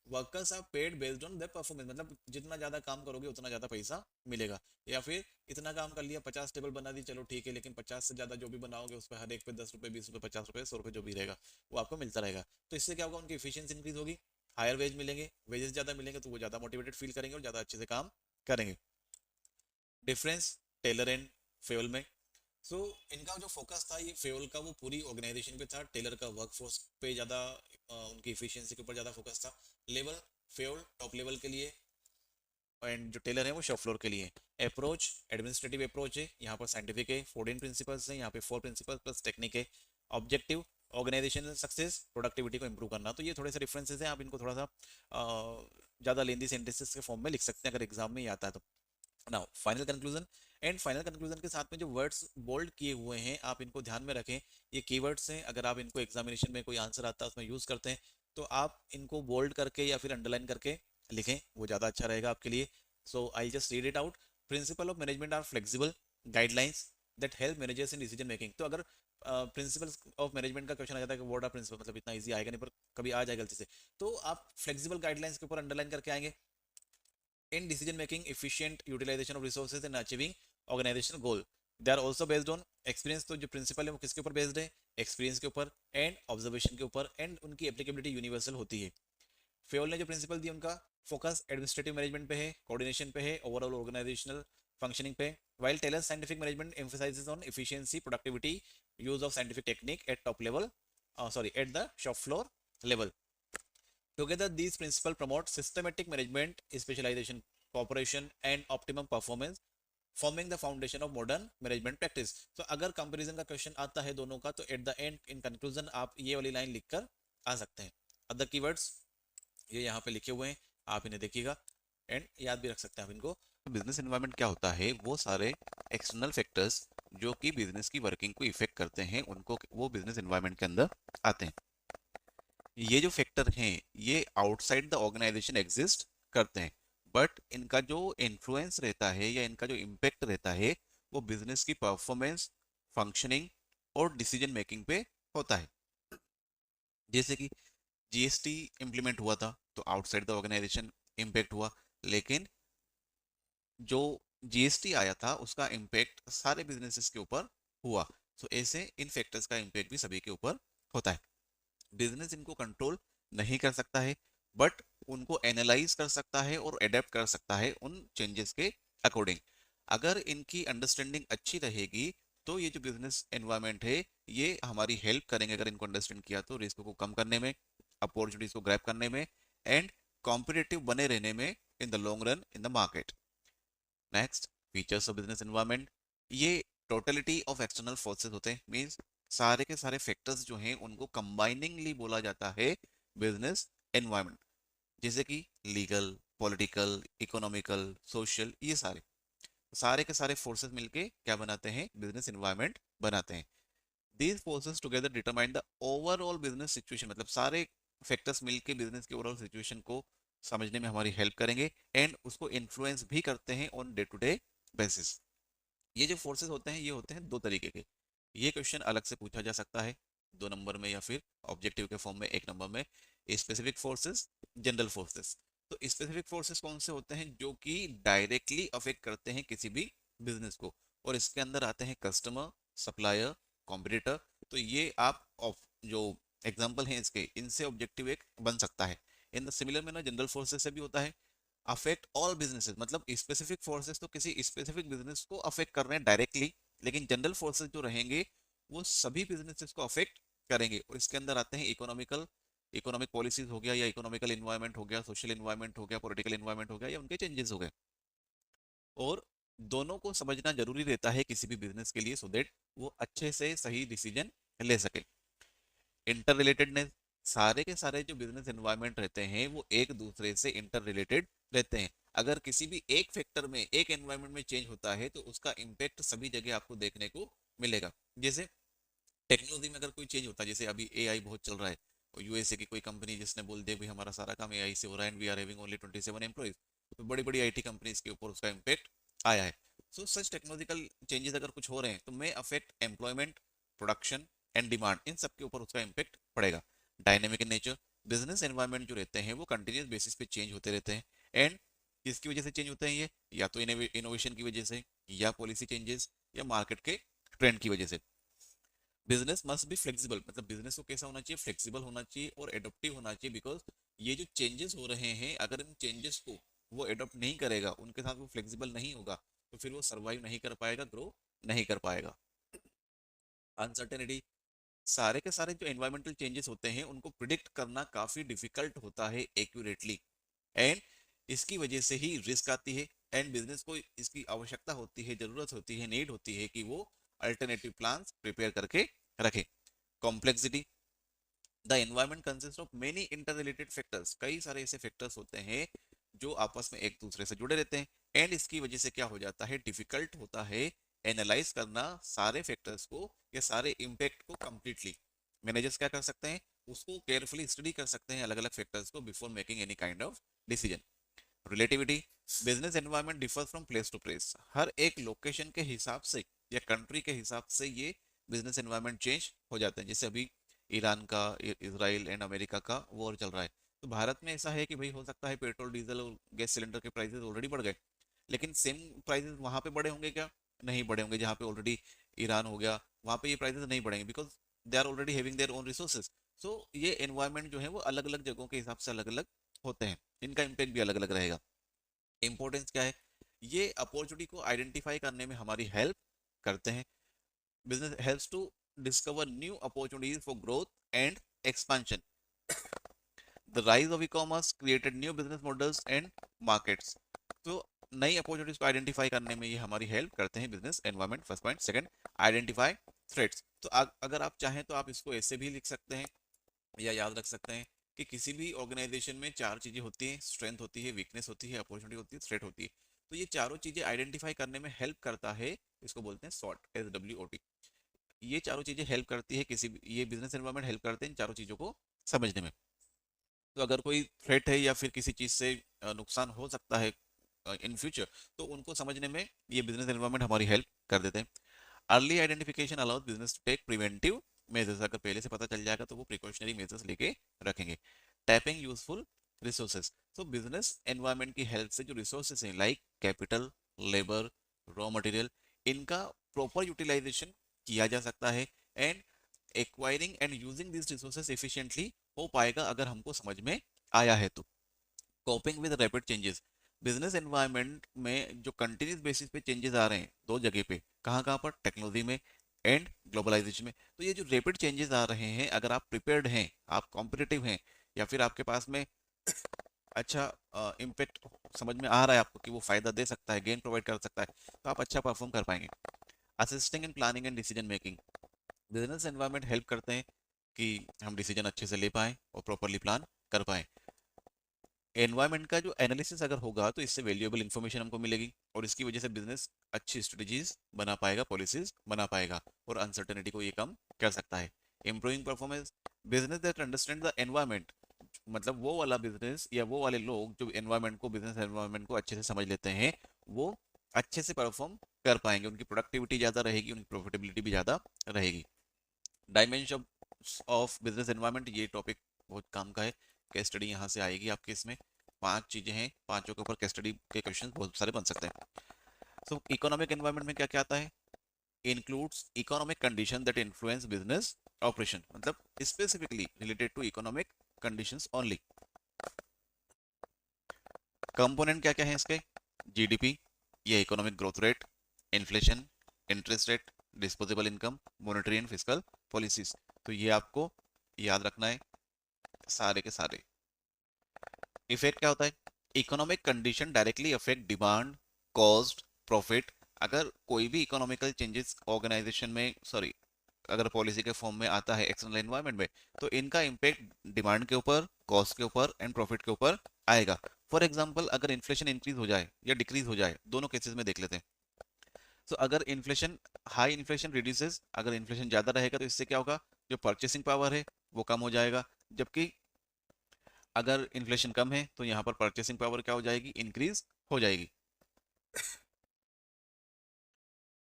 workers are paid based on their performance, मतलब जितना ज्यादा काम करोगे उतना ज्यादा पैसा मिलेगा, या फिर इतना काम कर लिया 50 टेबल बना दी, चलो ठीक है, लेकिन 50 से ज्यादा जो भी बनाओगे उस पर हर एक पे 10 रुपए 20 रुपए 50 रुपए 100 रुपए जो भी रहेगा वो आपको मिलता रहेगा। तो इससे क्या होगा, उनकी इफिशियंसी इंक्रीज होगी, हायर वेज मिलेंगे, वेजेस ज्यादा मिलेंगे तो वो ज्यादा मोटिवेटेड फील करेंगे और ज्यादा अच्छे से काम करेंगे। डिफरेंस टेलर एंड फेवल में, सो इनका जो फोकस था ये फेवल का वो पूरी ऑर्गेनाइजेशन पे था, टेलर का वर्कफोर्स पे ज़्यादा उनकी इफिशियंसी के ऊपर ज़्यादा फोकस था। लेवल, फेवल टॉप लेवल के लिए एंड जो टेलर है वो शॉप फ्लोर के लिए। अप्रोच एडमिनिस्ट्रेटिव अप्रोच है, यहाँ पर साइंटिफिक है, 14 प्रिंसिपल्स हैं, यहाँ पे 4 प्रिंसिपल्स प्लस टेक्निक है। ऑब्जेक्टिव ऑर्गेनाइजेशनल सक्सेस, प्रोडक्टिविटी को इंप्रूव करना, तो ये थोड़े से डिफरेंसेस हैं, आप इनको थोड़ा सा ज़्यादा लेंदी सेंटेंसेस के फॉर्म में लिख सकते हैं अगर एग्जाम में ही आता है तो। Now final conclusion, and final conclusion के साथ में जो वर्ड्स बोल्ड किए हुए हैं आप इनको ध्यान में रखें, ये कीवर्ड्स हैं, अगर आप इनको एग्जामिनेशन में कोई आंसर आता है उसमें यूज करते हैं तो आप इनको बोल्ड करके या फिर अंडरलाइन करके लिखें, वो ज़्यादा अच्छा रहेगा आपके लिए। So I just read it out. Principle of management are flexible guidelines that help managers in decision making, तो अगर प्रिंसिपल्स ऑफ मैनेजमेंट का क्वेश्चन आ जाता है कि व्हाट आर प्रिंसिपल, मतलब इतना इजी आएगा नहीं पर कभी आ जाए गलती से, तो आप फ्लेक्सिबल गाइडलाइंस के ऊपर अंडरलाइन करके आएंगे। in decision making efficient utilization of resources and achieving organizational goal, they are also based on experience. तो जो प्रिंसिपल है वो किसके ऊपर बेस्ड है, एक्सपीरियंस के ऊपर एंड ऑब्जर्वेशन के ऊपर, एंड उनकी एप्लीकेबिलिटी यूनिवर्सल होती है। फेयोल ने जो प्रिंसिपल दिया उनका फोकस एडमिनिस्ट्रेटिव मैनेजमेंट पे है, कोऑर्डिनेशन पे है, ओवरऑल ऑर्गेनाइजेशनल फंक्शनिंग पे, while Taylor scientific management emphasizes on efficiency, productivity, use of scientific technique at top level, sorry, at the shop floor level. Together, these principles promote systematic management, specialization, cooperation, and optimum performance, forming the foundation of modern management practice. तो अगर comparison का question आता है दोनों का, तो at the and in conclusion आप ये वाली लाइन लिखकर आ सकते हैं। अदर कीवर्ड्स ये यहाँ पे लिखे हुए हैं, आप इन्हें देखिएगा एंड याद भी रख सकते हैं आप इनको। बिजनेस एनवायरनमेंट क्या होता है, वो सारे एक्सटर्नल फैक्टर्स जो कि बिजनेस की वर्किंग को इफेक्ट करते हैं, उनको वो बिजनेस एनवायरनमेंट के अंदर आते हैं। ये जो फैक्टर हैं ये आउटसाइड द ऑर्गेनाइजेशन एग्जिस्ट करते हैं, बट इनका जो इन्फ्लुएंस रहता है या इनका जो इम्पैक्ट रहता है वो बिजनेस की परफॉर्मेंस, फंक्शनिंग और डिसीजन मेकिंग पे होता है। जैसे कि जीएसटी इंप्लीमेंट हुआ था तो आउटसाइड द ऑर्गेनाइजेशन इम्पैक्ट हुआ, लेकिन जो जीएसटी आया था उसका इम्पैक्ट सारे बिजनेसेस के ऊपर हुआ। तो ऐसे इन फैक्टर्स का इम्पैक्ट भी सभी के ऊपर होता है। बिजनेस इनको कंट्रोल नहीं कर सकता है, बट उनको एनालाइज कर सकता है और अडेप्ट कर सकता है उन चेंजेस के अकॉर्डिंग। अगर इनकी अंडरस्टैंडिंग अच्छी रहेगी तो ये जो बिजनेस एनवायरनमेंट है ये हमारी हेल्प करेंगे, अगर इनको अंडरस्टैंड किया तो, रिस्क को कम करने में, अपॉर्चुनिटीज को ग्रैब करने में एंड कॉम्पिटिटिव बने रहने में in the long run in the market. Next, features of business environment. ये टोटलिटी ऑफ एक्सटर्नल फोर्सेस होते हैं, मींस सारे के सारे फैक्टर्स जो हैं उनको कंबाइनिंगली बोला जाता है बिजनेस एनवायरनमेंट। जैसे कि लीगल, पॉलिटिकल, इकोनॉमिकल, सोशल, ये सारे सारे के सारे फोर्सेस मिलके क्या बनाते हैं, बिजनेस एनवायरनमेंट बनाते हैं। These forces together determine the overall business situation, मतलब सारे फैक्टर्स मिलके बिजनेस के ओवरऑल सिचुएशन को समझने में हमारी हेल्प करेंगे एंड उसको इन्फ्लुएंस भी करते हैं on day to day basis. ये जो फोर्सेस होते हैं ये होते हैं दो तरीके के। ये क्वेश्चन अलग से पूछा जा सकता है 2 नंबर में या फिर ऑब्जेक्टिव के फॉर्म में 1 नंबर में। Specific forces, general forces. तो स्पेसिफिक फोर्सेस कौन से होते हैं, जो कि डायरेक्टली अफेक्ट करते हैं किसी भी बिजनेस को, और इसके अंदर आते हैं कस्टमर, सप्लायर, कॉम्पिटिटर। तो ये आप जो एग्जाम्पल हैं इसके, इनसे ऑब्जेक्टिव एक बन सकता है। In the similar manner general forces से भी होता है अफेक्ट ऑल बिजनेसेस, मतलब स्पेसिफिक फोर्सेस तो किसी स्पेसिफिक बिजनेस को अफेक्ट कर रहे हैं डायरेक्टली, लेकिन जनरल फोर्सेस जो रहेंगे वो सभी बिजनेसेस को अफेक्ट करेंगे। और इसके अंदर आते हैं इकोनॉमिक पॉलिसीज हो गया, या इकोनॉमिकल इन्वायरमेंट हो गया, सोशल इन्वायरमेंट हो गया, पॉलिटिकल इन्वायरमेंट हो गया, या उनके चेंजेस हो गए। और दोनों को समझना जरूरी रहता है किसी भी बिजनेस के लिए, सो दैट वो अच्छे से सही डिसीजन ले सके। इंटर रिलेटेडनेस, सारे के सारे जो बिजनेस एनवायरनमेंट रहते हैं वो एक दूसरे से इंटर रिलेटेड रहते हैं। अगर किसी भी एक फैक्टर में, एक एनवायरनमेंट में चेंज होता है तो उसका इम्पैक्ट सभी जगह आपको देखने को मिलेगा। जैसे टेक्नोलॉजी में अगर कोई चेंज होता है, जैसे अभी एआई बहुत चल रहा है, और यूएसए की कोई कंपनी जिसने बोल दिया भाई हमारा सारा काम एआई से हो रहा है and we are having only 27 employees, तो बड़ी बड़ी आईटी कंपनीज के ऊपर उसका इम्पैक्ट आया है। सो सच टेक्नोलॉजिकल चेंजेस अगर कुछ हो रहे हैं तो may affect employment, production and demand, इन सब के ऊपर उसका इम्पैक्ट पड़ेगा। Dynamic in nature, business environment जो रहते हैं वो कंटिन्यूस बेसिस पे चेंज होते रहते हैं। एंड किसकी वजह से चेंज होते हैं ये, या तो इनोवेशन की वजह से, या पॉलिसी चेंजेस, या मार्केट के ट्रेंड की वजह से। बिजनेस मस्ट बी फ्लेक्सिबल, मतलब बिजनेस को कैसा होना चाहिए, फ्लेक्सिबल होना चाहिए और एडोप्टिव होना चाहिए, बिकॉज ये जो चेंजेस हो रहे हैं अगर इन चेंजेस को वो एडोप्ट नहीं करेगा, उनके साथ वो फ्लेक्सिबल नहीं होगा, तो फिर वो सर्वाइव नहीं कर पाएगा, ग्रो नहीं कर पाएगा। अनसर्टेनिटी, सारे के सारे जो एनवायरमेंटल चेंजेस होते हैं उनको प्रिडिक्ट करना काफी डिफिकल्ट होता है एक्यूरेटली, एंड इसकी वजह से ही रिस्क आती है एंड बिजनेस को इसकी आवश्यकता होती है, जरूरत होती है, नीड होती है कि वो अल्टरनेटिव प्लान्स प्रिपेयर करके रखे। Complexity, the environment consist of many inter related factors, कई सारे ऐसे फैक्टर्स होते हैं जो आपस में एक दूसरे से जुड़े रहते हैं, एंड इसकी वजह से क्या हो जाता है, डिफिकल्ट होता है एनालाइज करना सारे फैक्टर्स को या सारे इम्पैक्ट को कंप्लीटली। मैनेजर्स क्या कर सकते हैं, उसको केयरफुली स्टडी कर सकते हैं अलग अलग फैक्टर्स को before making any kind of decision. Relativity, business environment differ from place to place, हर एक लोकेशन के हिसाब से या कंट्री के हिसाब से ये बिजनेस एनवायरनमेंट चेंज हो जाते हैं। जैसे अभी ईरान का, इसराइल एंड अमेरिका का वॉर चल रहा है, तो भारत में ऐसा है कि भाई हो सकता है पेट्रोल, डीजल और गैस सिलेंडर के प्राइसेस ऑलरेडी बढ़ गए, लेकिन सेम प्राइसेस वहां पे बढ़े होंगे क्या, नहीं बढ़े होंगे, जहाँ पे ऑलरेडी ईरान हो गया वहाँ पे ये प्राइसेस नहीं बढ़ेंगे, because they are already having their own resources. So ये एनवायरनमेंट जो है वो अलग अलग जगहों के हिसाब से अलग अलग होते हैं, इनका इम्पैक्ट भी अलग अलग रहेगा। इंपॉर्टेंस क्या है, ये अपॉर्चुनिटी को आइडेंटिफाई करने में हमारी हेल्प करते हैं। Business helps to discover new opportunities for growth and expansion. The rise of e commerce created new business models and markets. तो नई अपॉर्चुनिटीज को आइडेंटिफाई करने में ये हमारी हेल्प करते हैं business environment, first point. Second, identify threats. तो अगर आप चाहें तो आप इसको ऐसे भी लिख सकते हैं या याद रख सकते हैं कि किसी भी ऑर्गेनाइजेशन में चार चीजें होती हैं, स्ट्रेंथ होती है, वीकनेस होती है, अपॉर्चुनिटी होती है, थ्रेट होती है। तो ये चारों चीजें आइडेंटिफाई करने में हेल्प करता है, इसको बोलते हैं सॉट, SWOT। ये चारों चीजें हेल्प करती है किसी भी, ये बिजनेस एनवायरनमेंट हेल्प करते हैं इन चारों चीजों को समझने में। तो अगर कोई थ्रेट है या फिर किसी चीज से नुकसान हो सकता है इन फ्यूचर, तो उनको समझने में ये बिजनेस एनवायरनमेंट हमारी हेल्प कर देते हैं। Early identification allows business to take preventive measures. अगर पहले से पता चल जाएगा तो वो प्रिकॉशनरी मेजर्स लेके रखेंगे। Tapping useful resources. तो बिजनेस एनवायरनमेंट की हेल्प से जो रिसोर्सेज हैं like capital, labour, raw material, इनका प्रॉपर यूटिलाइजेशन किया जा सकता है। And acquiring and using this resources efficiently हो पाएगा अगर हमको समझ में आया है तो। Coping with rapid changes. Business environment में जो कंटिन्यूस बेसिस पे चेंजेस आ रहे हैं दो जगह पे, कहाँ कहाँ पर, टेक्नोलॉजी में एंड ग्लोबलाइजेशन में। तो ये जो रैपिड चेंजेस आ रहे हैं, अगर आप प्रिपेयर्ड हैं, आप कॉम्पिटिटिव हैं, या फिर आपके पास में अच्छा इम्पैक्ट समझ में आ रहा है आपको कि वो फायदा दे सकता है, गेन प्रोवाइड कर सकता है, तो आप अच्छा परफॉर्म कर पाएंगे। Assisting in planning and decision making. Business environment help करते हैं कि हम डिसीजन अच्छे से ले पाएं और प्रॉपरली प्लान कर पाएं। एनवायरनमेंट का जो एनालिसिस अगर होगा तो इससे वैल्यूएबल इंफॉर्मेशन हमको मिलेगी और इसकी वजह से बिजनेस अच्छी स्ट्रेटजीज बना पाएगा, पॉलिसीज बना पाएगा और अनसर्टेनिटी को ये कम कर सकता है। Improving performance. Business that understand the environment, मतलब वो वाला बिजनेस या वो वाले लोग जो एनवायरनमेंट को, बिजनेस एनवायरनमेंट को अच्छे से समझ लेते हैं, वो अच्छे से परफॉर्म कर पाएंगे, उनकी प्रोडक्टिविटी ज़्यादा रहेगी, उनकी प्रॉफिटेबिलिटी भी ज़्यादा रहेगी। डायमेंशन ऑफ बिजनेस एनवायरनमेंट, ये टॉपिक बहुत काम का है, केस स्टडी यहाँ से आएगी आपके इसमें। पांच चीजें हैं, पांचों के ऊपर केस स्टडी के क्वेश्चन बहुत सारे बन सकते हैं। सो इकोनॉमिक एनवायरनमेंट में क्या क्या आता है, includes economic condition that influence business operation, मतलब specifically related to economic conditions only. Component क्या क्या है इसके, जीडीपी, ये economic growth rate, inflation, interest rate, disposable income, monetary and fiscal policies. तो ये आपको याद रखना है सारे के सारे। इफेक्ट क्या होता है, economic condition directly affect demand, cost, profit. अगर कोई भी इकोनॉमिकल चेंजेस ऑर्गेनाइजेशन में, सॉरी, अगर पॉलिसी के फॉर्म में आता है एक्सटर्नल एनवायरनमेंट में, तो इनका इम्पैक्ट डिमांड के ऊपर, कॉस्ट के ऊपर एंड प्रॉफिट के ऊपर आएगा। फॉर एग्जाम्पल, अगर इन्फ्लेशन इंक्रीज हो जाए या डिक्रीज हो जाए, दोनों केसेस में देख लेते हैं। तो अगर इन्फ्लेशन, हाई इन्फ्लेशन रिड्यूसेस, अगर इन्फ्लेशन ज्यादा रहेगा तो इससे क्या होगा, जो परचेसिंग पावर है वो कम हो जाएगा। जबकि अगर इन्फ्लेशन कम है तो यहाँ पर परचेसिंग पावर क्या हो जाएगी, इंक्रीज हो जाएगी।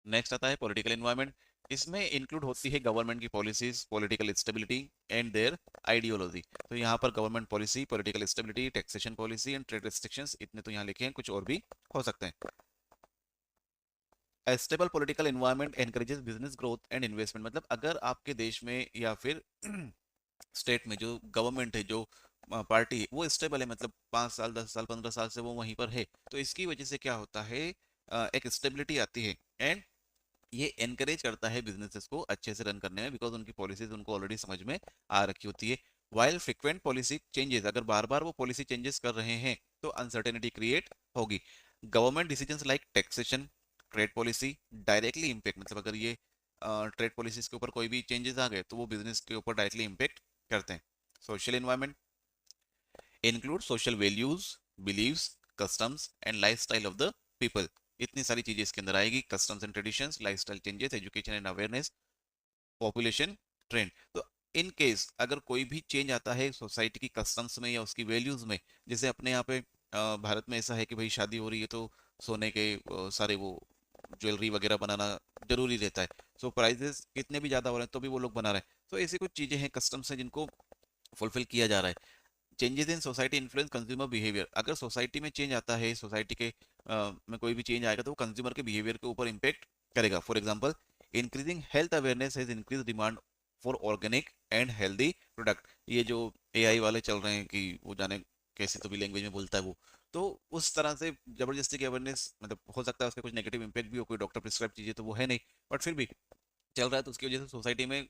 नेक्स्ट आता है पॉलिटिकल एनवायरनमेंट। इसमें इंक्लूड होती है गवर्नमेंट की policies, political stability and there ideology. तो यहाँ पर government policy, political stability, taxation policy and trade restrictions, इतने तो यहाँ लिखे हैं, कुछ और भी हो सकते हैं। Stable political environment encourages business growth and investment, मतलब अगर आपके देश में या फिर स्टेट में जो गवर्नमेंट है, जो पार्टी है, वो स्टेबल है, मतलब 5 साल, 10 साल, 15 साल से वो वहीं पर है, तो इसकी वजह से क्या होता है, एक स्टेबिलिटी आती है। एंड ये एनकरेज करता है बिजनेसेस को अच्छे से रन करने में, बिकॉज उनकी पॉलिसीज उनको ऑलरेडी समझ में आ रखी होती है। वाइल फ्रिक्वेंट पॉलिसी चेंजेस, अगर बार बार वो पॉलिसी चेंजेस कर रहे हैं तो अनसर्टेनिटी क्रिएट होगी। Government decisions like taxation, trade policy directly impact, मतलब अगर ये ट्रेड पॉलिसीज के ऊपर कोई भी चेंजेस आ गए तो वो बिजनेस के ऊपर डायरेक्टली इम्पेक्ट करते हैं। Social environment include social values, believes, customs and lifestyle of the people. इतनी सारी चीजें इसके अंदर आएगी, customs and traditions, lifestyle changes, education and awareness, population trend. तो इन केस अगर कोई भी चेंज आता है सोसाइटी की कस्टम्स में या उसकी वैल्यूज में, जैसे अपने यहाँ पे भारत में ऐसा है कि भाई शादी हो रही है तो सोने के सारे वो ज्वेलरी वगैरह बनाना जरूरी रहता है। सो प्राइजेस कितने भी ज्यादा हो रहे हैं तो भी वो लोग बना रहे हैं। तो ऐसी कुछ चीजें हैं, कस्टम्स हैं, जिनको फुलफिल किया जा रहा है। Changes in society influence consumer behaviour, अगर सोसाइटी में चेंज आता है, सोसाइटी के में कोई भी चेंज आएगा तो वो कंज्यूमर के बिहेवियर के ऊपर इम्पेक्ट करेगा। For example, increasing health awareness has increase demand for organic and healthy product. ये जो एआई वाले चल रहे हैं कि वो जाने कैसे तो भी लैंग्वेज में बोलता है वो, तो उस तरह से जबरदस्ती की अवेयरनेस, मतलब हो सकता है उसका कुछ नेगेटिव इंपैक्ट भी हो, कोई डॉक्टर प्रिस्क्राइब चीजें तो वो है नहीं, बट फिर भी चल रहा है, तो उसकी वजह से सोसाइटी में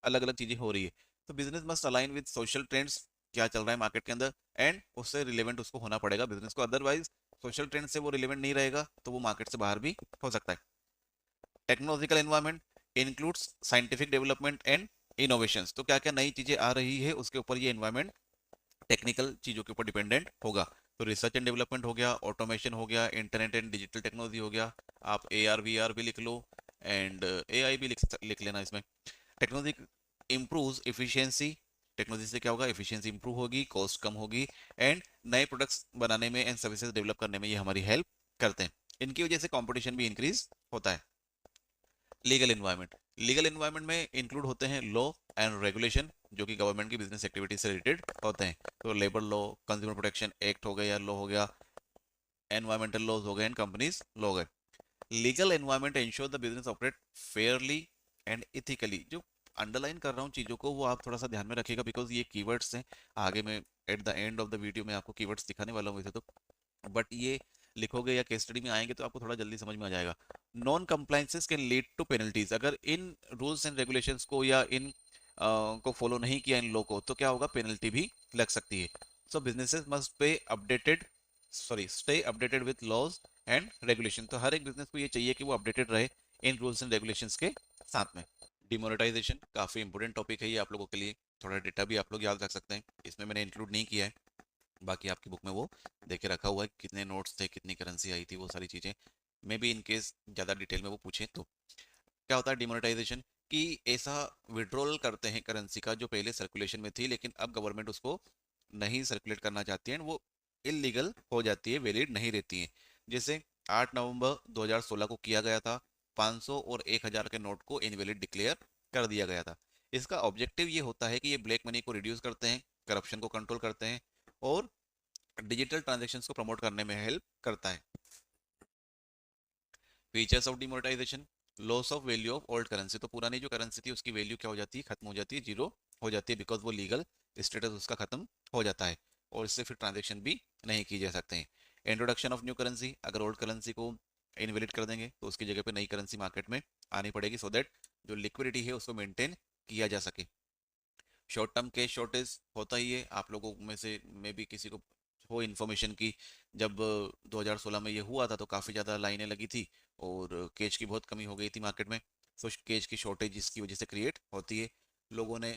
अलग अलग चीजें हो रही है। तो business must align with social trends, क्या चल रहा है मार्केट के अंदर, एंड उससे रिलेवेंट उसको होना पड़ेगा बिजनेस को, अदरवाइज सोशल ट्रेंड से वो रिलेवेंट नहीं रहेगा तो वो मार्केट से बाहर भी हो सकता है। Technological environment includes scientific development and innovations, तो क्या क्या नई चीजें आ रही है उसके ऊपर ये एनवायरनमेंट टेक्निकल चीजों के ऊपर डिपेंडेंट होगा। तो रिसर्च एंड डेवलपमेंट हो गया, ऑटोमेशन हो गया, इंटरनेट एंड डिजिटल टेक्नोलॉजी हो गया, आप ए आर वी आर भी लिख लो, एंड ए आई भी लिख लेना इसमें। टेक्नोलॉजी इम्प्रूव इफिशियंसी, टेक्नोलॉजी से क्या होगा, इफिशियंसी इंप्रूव होगी, कॉस्ट कम होगी, एंड नए प्रोडक्ट्स बनाने में एंड सर्विसेज डेवलप करने में ये हमारी हेल्प करते हैं। इनकी वजह से कंपटीशन भी इंक्रीज होता है। लीगल एनवायरनमेंट, लीगल एनवायरनमेंट में इंक्लूड होते हैं लॉ एंड रेगुलेशन जो कि गवर्नमेंट की बिजनेस एक्टिविटी से रिलेटेड होते हैं। तो labour law, consumer protection act हो गया या लॉ हो गया, एनवायरमेंटल लॉज हो गए एंड कंपनीज लॉ हो गए। Legal environment ensure the business operate Fairlie and ethically. जो अंडरलाइन कर रहा हूँ चीज़ों को वो आप थोड़ा सा ध्यान में रखिएगा, बिकॉज ये कीवर्ड्स हैं। आगे मैं at the end of the video में आपको कीवर्ड्स दिखाने वाला हूँ वैसे तो, बट ये लिखोगे या केस स्टडी में आएंगे तो आपको थोड़ा जल्दी समझ में आ जाएगा। Non compliances can lead to penalties, अगर इन रूल्स एंड रेगुलेशंस को या इन को फॉलो नहीं किया इन लॉ को तो क्या होगा, पेनल्टी भी लग सकती है। So businesses must be updated, sorry stay updated with laws and regulation. तो हर एक बिजनेस को ये चाहिए कि वो अपडेटेड रहे इन रूल्स एंड रेगुलेशंस के साथ में। डिमोनेटाइजेशन काफी इंपॉर्टेंट टॉपिक है ये आप लोगों के लिए, थोड़ा डेटा भी आप लोग याद रख सकते हैं, इसमें मैंने इंक्लूड नहीं किया है, बाकी आपकी बुक में वो देखे रखा हुआ है, कितने नोट्स थे, कितनी करेंसी आई थी, वो सारी चीज़ें। मे भी इन केस ज़्यादा डिटेल में वो पूछें तो। क्या होता है डिमोनेटाइजेशन, कि ऐसा विड्रॉल करते हैं करेंसी का जो पहले सर्कुलेशन में थी लेकिन अब गवर्नमेंट उसको नहीं सर्कुलेट करना चाहती है, वो इलीगल हो जाती है, वैलिड नहीं रहती है। जैसे 8 नवंबर 2016 को किया गया था, 500 और 1000 के नोट को इनवैलिड डिक्लेयर कर दिया गया था। इसका ऑब्जेक्टिव ये होता है कि ये ब्लैक मनी को रिड्यूस करते हैं, करप्शन को कंट्रोल करते हैं और डिजिटल ट्रांजैक्शंस को प्रमोट करने में हेल्प करता है। Features of demonetisation, loss of value of old currency, तो पुरानी जो करेंसी थी उसकी वैल्यू क्या हो जाती है, खत्म हो जाती है, जीरो हो जाती है, बिकॉज वो लीगल स्टेटस उसका खत्म हो जाता है और इससे फिर ट्रांजेक्शन भी नहीं की जा सकते हैं। इंट्रोडक्शन ऑफ न्यू करेंसी, अगर ओल्ड करेंसी को इनवैलिड कर देंगे तो उसकी जगह पे नई करेंसी मार्केट में आनी पड़ेगी, सो दैट जो लिक्विडिटी है उसको मेंटेन किया जा सके। शॉर्ट टर्म कैश शॉर्टेज होता ही है, आप लोगों में से में भी किसी को हो इन्फॉर्मेशन की, जब 2016 में ये हुआ था तो काफ़ी ज़्यादा लाइनें लगी थी और कैश की बहुत कमी हो गई थी मार्केट में। सो कैश की शॉर्टेज इसकी वजह से क्रिएट होती है। लोगों ने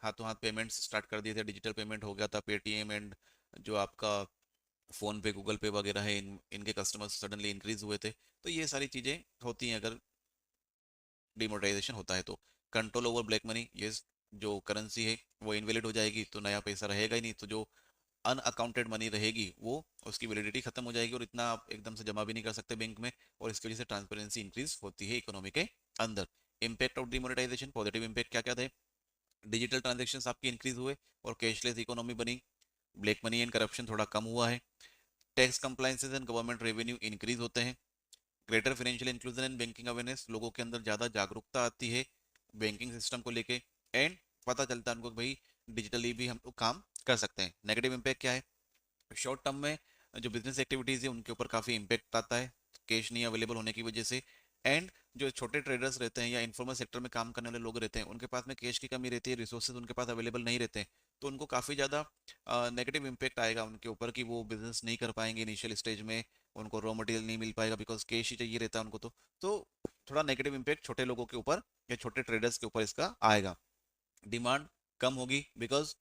हाथों हाथ पेमेंट्स स्टार्ट कर दिए थे, डिजिटल पेमेंट हो गया था, पेटीएम एंड जो आपका फ़ोन पे, गूगल पे वगैरह है, इनके कस्टमर्स सडनली इंक्रीज हुए थे। तो ये सारी चीज़ें होती हैं अगर डिमोनेटाइजेशन होता है तो। कंट्रोल ओवर ब्लैक मनी, ये जो करेंसी है वो इनवैलिड हो जाएगी तो नया पैसा रहेगा ही नहीं, तो जो अनअकाउंटेड मनी रहेगी वो उसकी वैलिडिटी खत्म हो जाएगी और इतना आप एकदम से जमा भी नहीं कर सकते बैंक में, और इसकी वजह से ट्रांसपेरेंसी इंक्रीज होती है इकोनॉमी के अंदर। Impact of demonetisation, positive impact क्या क्या थे, डिजिटल ट्रांजेक्शन आपकी इंक्रीज हुए और कैशलेस इकोनॉमी बनी, ब्लैक मनी एंड करप्शन थोड़ा कम हुआ है, tax compliances and government revenue increase होते हैं, greater financial inclusion and banking awareness, लोगों के अंदर ज़्यादा जागरूकता आती है बैंकिंग सिस्टम को लेके, एंड पता चलता है उनको कि भाई डिजिटली भी हम लोग काम कर सकते हैं। नेगेटिव इम्पैक्ट क्या है, शॉर्ट टर्म में जो बिजनेस एक्टिविटीज़ है उनके ऊपर काफ़ी इम्पैक्ट आता है कैश नहीं अवेलेबल होने की वजह से, एंड जो छोटे ट्रेडर्स रहते हैं या इन्फॉर्मल सेक्टर में काम करने वाले लोग रहते हैं उनके पास में कैश की कमी रहती है, रिसोर्सेज उनके पास अवेलेबल नहीं रहते हैं, तो उनको काफ़ी ज़्यादा नेगेटिव इम्पैक्ट आएगा उनके ऊपर कि वो बिजनेस नहीं कर पाएंगे इनिशियल स्टेज में, उनको रॉ मटेरियल नहीं मिल पाएगा बिकॉज कैश ही चाहिए रहता है उनको। तो थोड़ा नेगेटिव इम्पैक्ट छोटे लोगों के ऊपर या छोटे ट्रेडर्स के ऊपर इसका आएगा। डिमांड कम होगी बिकॉज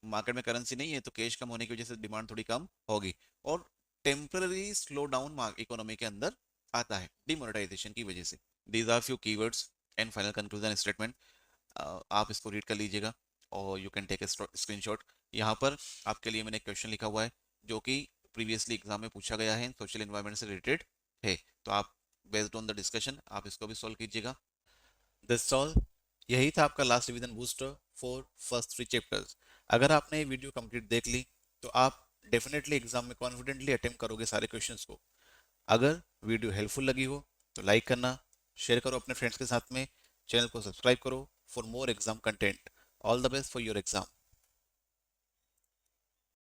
मार्केट में करेंसी नहीं है तो कैश कम होने की वजह से डिमांड थोड़ी कम होगी, और टेम्पररी स्लो डाउन इकोनॉमी के अंदर आता है डिमोनेटाइजेशन की वजह से। These are few keywords and final conclusion statement, आप इसको रीड कर लीजिएगा और you can take a screenshot. यहाँ पर आपके लिए मैंने एक क्वेश्चन लिखा हुआ है जो कि प्रीवियसली एग्जाम में पूछा गया है, सोशल एनवायरनमेंट से रिलेटेड है, तो आप बेस्ड ऑन द डिस्कशन आप इसको भी सॉल्व कीजिएगा। दिस ऑल, यही था आपका last revision booster for first 3 chapters. अगर आपने ये वीडियो कंप्लीट देख ली तो आप डेफिनेटली एग्जाम में कॉन्फिडेंटली अटेम्प्ट करोगे सारे क्वेश्चंस को। अगर वीडियो हेल्पफुल लगी हो तो लाइक करना, शेयर करो अपने फ्रेंड्स के साथ में, चैनल को सब्सक्राइब करो for more exam content. All the best for your exam.